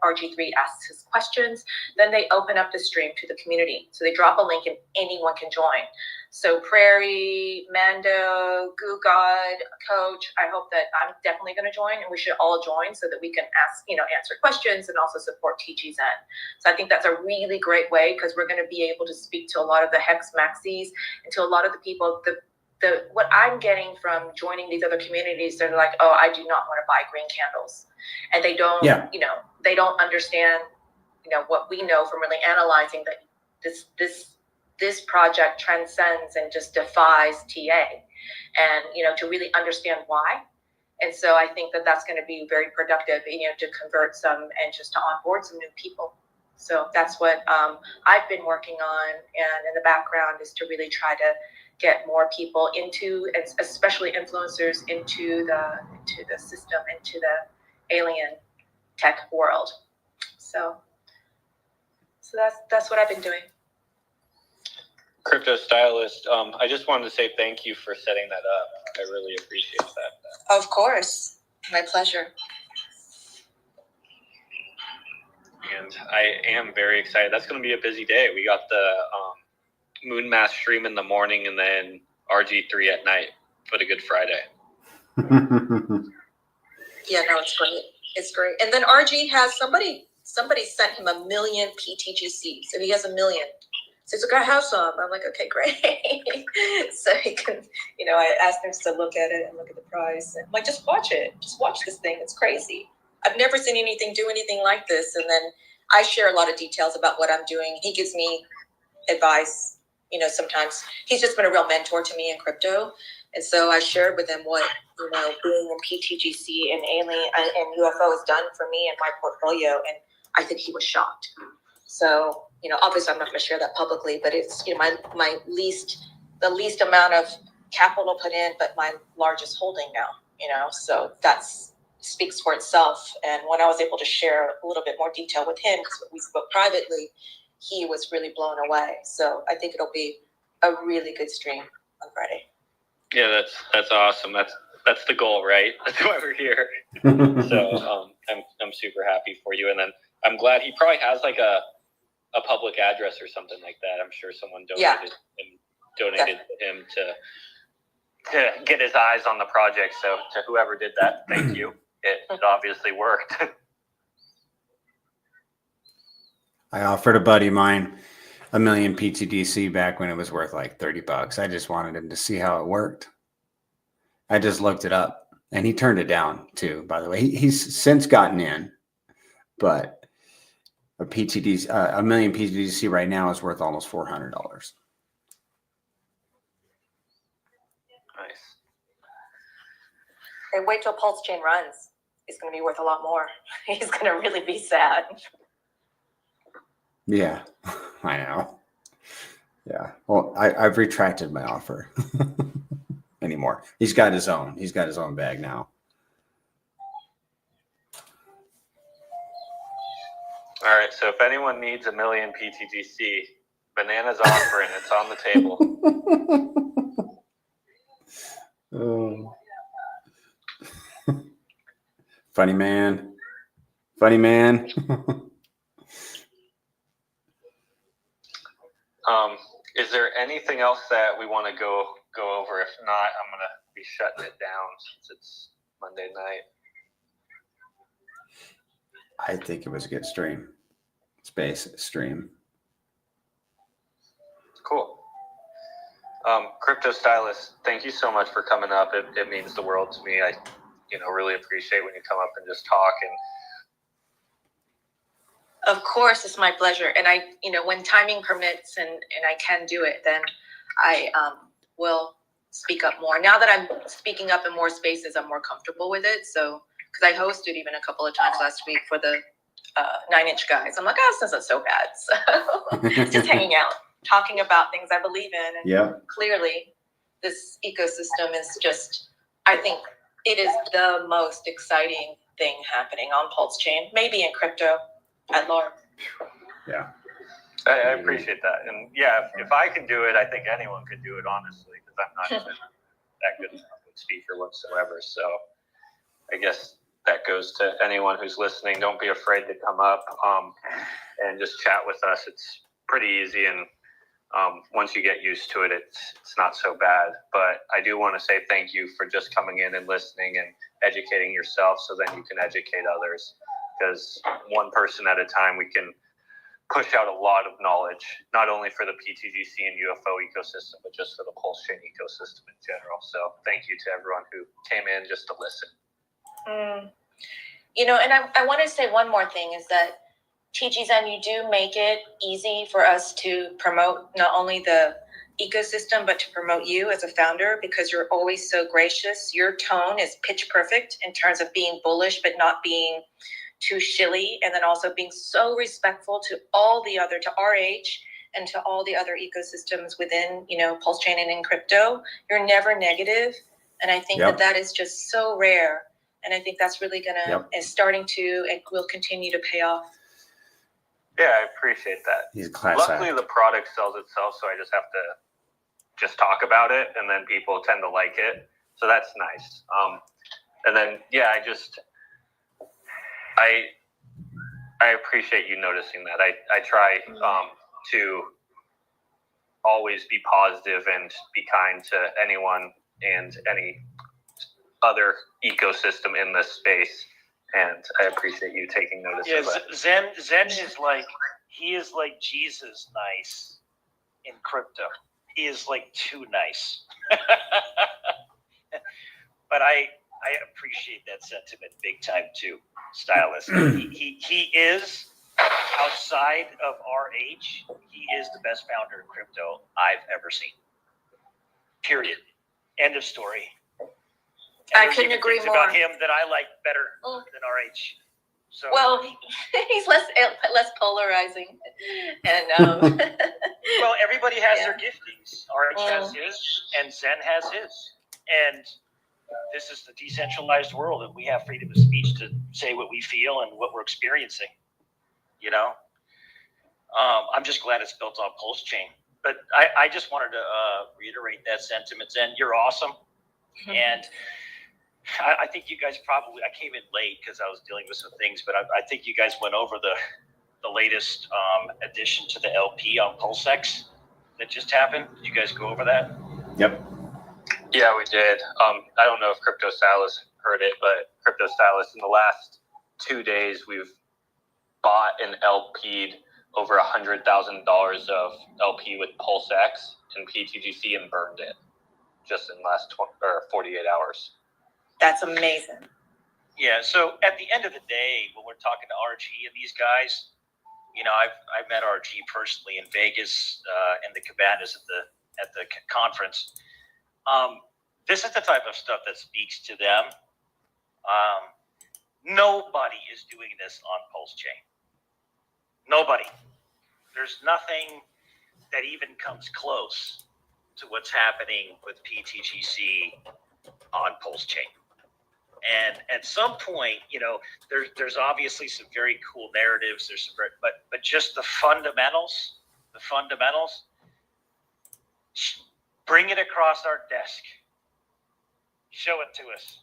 RG3 asks his questions, then they open up the stream to the community. So they drop a link and anyone can join. So Prairie, Mando, Goo God, Coach, I hope that I'm definitely going to join, and we should all join so that we can ask, answer questions and also support TG Zen. So I think that's a really great way, because we're going to be able to speak to a lot of the Hex Maxis and to a lot of the people. What I'm getting from joining these other communities, they're like, oh, I do not want to buy green candles. And they don't, they don't understand, what we know from really analyzing that this project transcends and just defies TA, and, to really understand why. And so I think that that's going to be very productive, to convert some and just to onboard some new people. So that's what I've been working on, and in the background is to really try to get more people into, and especially influencers, into the system, into the alien tech world. So that's what I've been doing. Crypto Stylist, I just wanted to say thank you for setting that up. I really appreciate that. Of course, my pleasure. And I am very excited. That's going to be a busy day. We got the Moon Mass stream in the morning and then RG3 at night. What a good Friday. Yeah, no, it's great. It's great. And then RG has somebody sent him 1 million pTGC. So he has 1 million. So he's like, I have some. I'm like, okay, great. So he can, I asked him to look at it and look at the price. And I'm like, just watch it. Just watch this thing. It's crazy. I've never seen do anything like this. And then I share a lot of details about what I'm doing. He gives me advice. Sometimes he's just been a real mentor to me in crypto. And so I shared with him what, being in pTGC and alien and UFO has done for me and my portfolio. And I think he was shocked. So, obviously I'm not going to share that publicly, but it's, the least amount of capital put in, but my largest holding now, so that's speaks for itself. And when I was able to share a little bit more detail with him, because we spoke privately, he was really blown away. So I think it'll be a really good stream on Friday. Yeah, that's awesome. That's the goal, right? That's why we're here. So I'm super happy for you. And then I'm glad he probably has like a public address or something like that. I'm sure someone donated to him to get his eyes on the project. So to whoever did that, thank you. It obviously worked. I offered a buddy of mine 1 million pTGC back when it was worth like $30. I just wanted him to see how it worked. I just looked it up, and he turned it down too, by the way. He's since gotten in, but a 1 million pTGC right now is worth almost $400. Nice. And wait till Pulse Chain runs. It's going to be worth a lot more. He's going to really be sad. Yeah, I know. Yeah. Well, I've retracted my offer anymore. He's got his own. He's got his own bag now. All right. So if anyone needs 1 million pTGC, Banana's offering. It's on the table. Oh. Funny man. Funny man. Is there anything else that we want to go over? If not, I'm going to be shutting it down since it's Monday night. I think it was a good stream. Space stream. Cool. Crypto Stylist, thank you so much for coming up. It means the world to me. I really appreciate when you come up and just talk. And of course, it's my pleasure. And I, when timing permits and I can do it, then I will speak up more. Now that I'm speaking up in more spaces, I'm more comfortable with it. So, because I hosted even a couple of times last week for the 9-inch guys. I'm like, this isn't so bad. So just hanging out, talking about things I believe in. And clearly, this ecosystem is just, I think it is the most exciting thing happening on Pulse Chain, maybe in crypto at large. Yeah. I appreciate that. And yeah, if I can do it, I think anyone could do it, honestly, because I'm not even that good of a speaker whatsoever. So I guess that goes to anyone who's listening. Don't be afraid to come up and just chat with us. It's pretty easy, and once you get used to it, it's not so bad. But I do want to say thank you for just coming in and listening and educating yourself, so then you can educate others. Because one person at a time, we can push out a lot of knowledge, not only for the pTGC and UFO ecosystem, but just for the Pulse Chain ecosystem in general. So thank you to everyone who came in just to listen. And I want to say one more thing is that TGZen, you do make it easy for us to promote not only the ecosystem, but to promote you as a founder, because you're always so gracious. Your tone is pitch perfect in terms of being bullish, but not being too shilly, and then also being so respectful to to RH and to all the other ecosystems within, Pulse Chain and in crypto. You're never negative. And I think that is just so rare. And I think that's really is starting to, and will continue to pay off. Yeah, I appreciate that. He's a class Luckily, act. the product sells itself, so I just have to just talk about it, and then people tend to like it. So that's nice. And then, I appreciate you noticing that. I try to always be positive and be kind to anyone and any other ecosystem in this space. And I appreciate you taking notice of that. Zen is he is like Jesus nice in crypto. He is like too nice. But I appreciate that sentiment big time too, Stylist. he is, outside of RH, he is the best founder in crypto I've ever seen. Period. End of story. And I couldn't agree more. About him that I like better than RH. So well, he's less polarizing, and well, everybody has their giftings. RH has his, and Zen has his, and this is the decentralized world, and we have freedom of speech to say what we feel and what we're experiencing. I'm just glad it's built on Pulse Chain. But I just wanted to reiterate that sentiment. Zen, you're awesome, and I think you guys probably, I came in late because I was dealing with some things, but I think you guys went over the latest addition to the LP on PulseX that just happened. Did you guys go over that? Yep. Yeah, we did. I don't know if Crypto Stylist heard it, but Crypto Stylist, in the last 2 days, we've bought and LP'd over $100,000 of LP with PulseX and pTGC and burned it just in the last 48 hours. That's amazing. Yeah. So at the end of the day, when we're talking to RG and these guys, I've met RG personally in Vegas in the cabanas at the conference. This is the type of stuff that speaks to them. Nobody is doing this on Pulse Chain. Nobody. There's nothing that even comes close to what's happening with pTGC on Pulse Chain. And at some point, there's obviously some very cool narratives. There's some but just the fundamentals, bring it across our desk. Show it to us.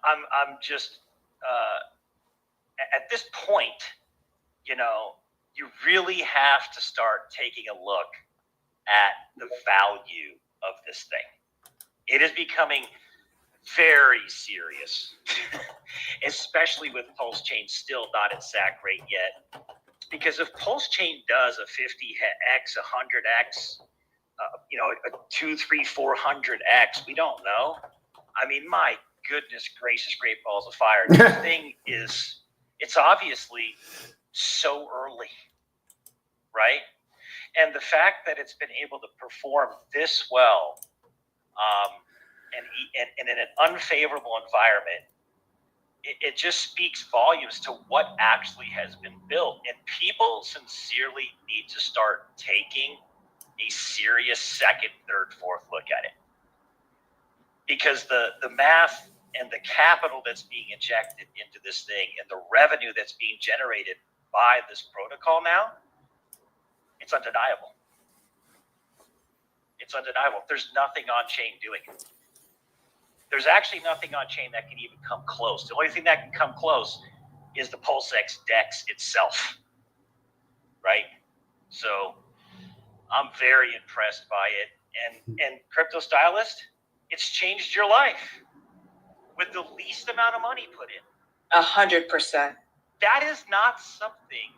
I'm just at this point, you really have to start taking a look at the value of this thing. It is becoming very serious, especially with Pulse Chain still not at SAC rate yet. Because if Pulse Chain does a 50x, 100x, a 2, 3, 400x, we don't know. I mean, my goodness gracious, great balls of fire. This thing it's obviously so early, right? And the fact that it's been able to perform this well, and in an unfavorable environment, it just speaks volumes to what actually has been built. And people sincerely need to start taking a serious second, third, fourth look at it. Because the math and the capital that's being injected into this thing and the revenue that's being generated by this protocol now, it's undeniable. It's undeniable. There's nothing on chain doing it. There's actually nothing on chain that can even come close. The only thing that can come close is the PulseX DEX itself, right? So I'm very impressed by it. And Crypto Stylist, it's changed your life with the least amount of money put in. 100%. That is not something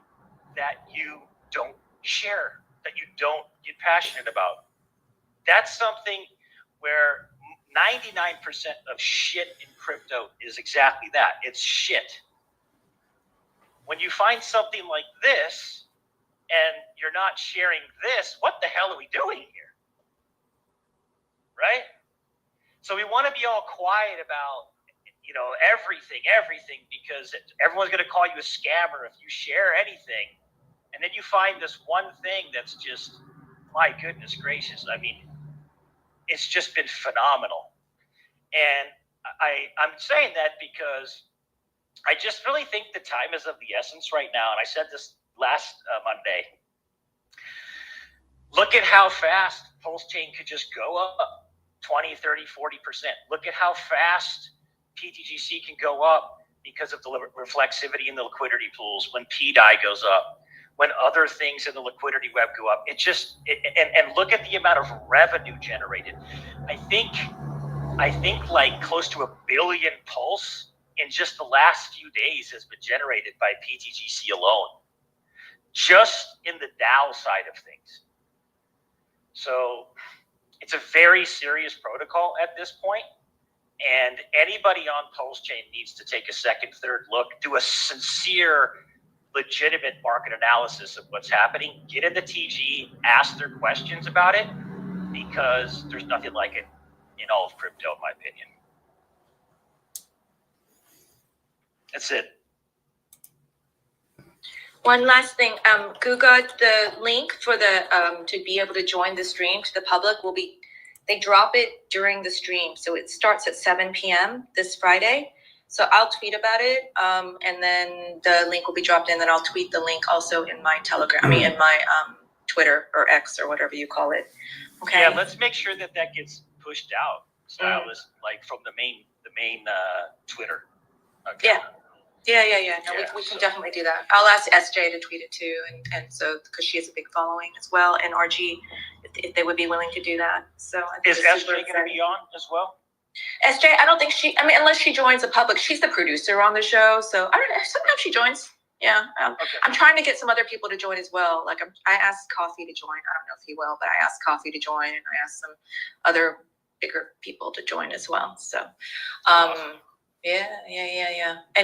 that you don't share, that you don't get passionate about. That's something where 99% of shit in crypto is exactly that. It's shit. When you find something like this, and you're not sharing this, what the hell are we doing here? Right? So we want to be all quiet about, everything, because everyone's going to call you a scammer if you share anything. And then you find this one thing that's just, my goodness gracious. I mean, it's just been phenomenal. And I'm saying that because I just really think the time is of the essence right now. And I said this last Monday. Look at how fast Pulse Chain could just go up 20, 30, 40%. Look at how fast pTGC can go up because of the reflexivity in the liquidity pools when PDI goes up, when other things in the liquidity web go up. And look at the amount of revenue generated. I think like close to 1 billion pulse in just the last few days has been generated by pTGC alone, just in the DAO side of things. So it's a very serious protocol at this point, and anybody on Pulse Chain needs to take a second, third look, do a sincere, legitimate market analysis of what's happening, get in the TG, ask their questions about it, because there's nothing like it in all of crypto, in my opinion. That's it. One last thing, Guga, the link for the to be able to join the stream to the public they drop it during the stream, so it starts at 7 p.m. this Friday. So I'll tweet about it, and then the link will be dropped in. Then I'll tweet the link also in my Telegram. In my Twitter or X or whatever you call it. Okay. Yeah, let's make sure that gets pushed out, Stylist, like from the main Twitter. Okay. Yeah. No, we can definitely do that. I'll ask SJ to tweet it too, and so because she has a big following as well, and RG, if they would be willing to do that. So I think is SJ going to be on as well? SJ, I don't think unless she joins the public, she's the producer on the show. So I don't know. Sometimes she joins. Yeah. Okay. I'm trying to get some other people to join as well. Like I asked Coffee to join. I don't know if he will, but I asked Coffee to join, and I asked some other bigger people to join as well. So, Awesome. Yeah.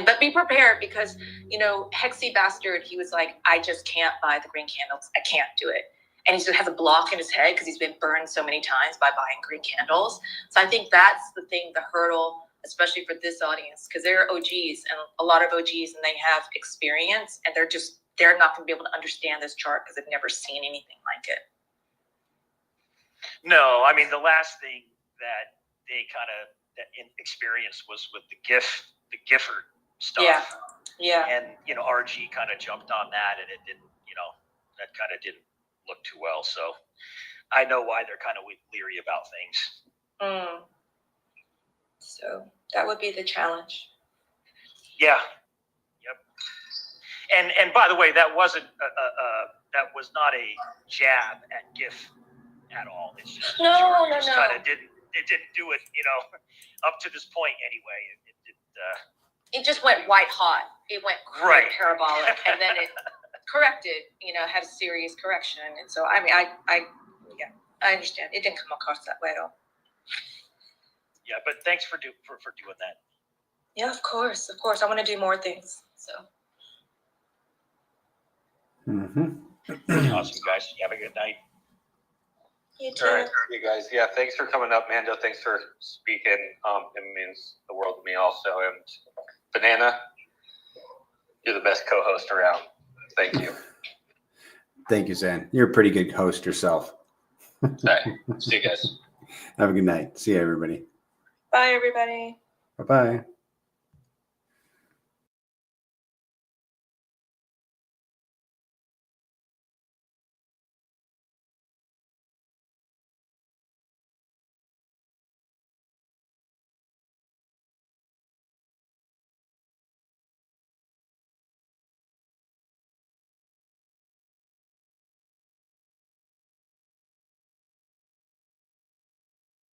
But be prepared because, Hexy Bastard, he was like, I just can't buy the green candles. I can't do it. And he just has a block in his head because he's been burned so many times by buying green candles. So I think that's the thing, the hurdle, especially for this audience, because they're OGs and a lot of OGs, and they have experience, and they're not going to be able to understand this chart because they've never seen anything like it. No, I mean, the last thing that they kind of experience was with the Gifford stuff. Yeah. And RG kind of jumped on that, and it didn't, that kind of didn't look too well. So I know why they're kind of leery about things. So that would be the challenge. Yeah. Yep. And by the way, that wasn't that was not a jab at GIF at all. It's just no. Kind of didn't do it, up to this point anyway. It just went white hot. It went right parabolic, and then it corrected. Had a serious correction, and so I mean, I understand. It didn't come across that way at all. Yeah, but thanks for doing that. Yeah, of course. I want to do more things. So. Awesome, guys. You have a good night. You too. All right, you guys. Yeah, thanks for coming up, Mando. Thanks for speaking. It means the world to me also. And Banana, you're the best co-host around. Thank you. Thank you, Zen. You're a pretty good host yourself. All right. See you guys. Have a good night. See you, everybody. Bye, everybody. Bye-bye.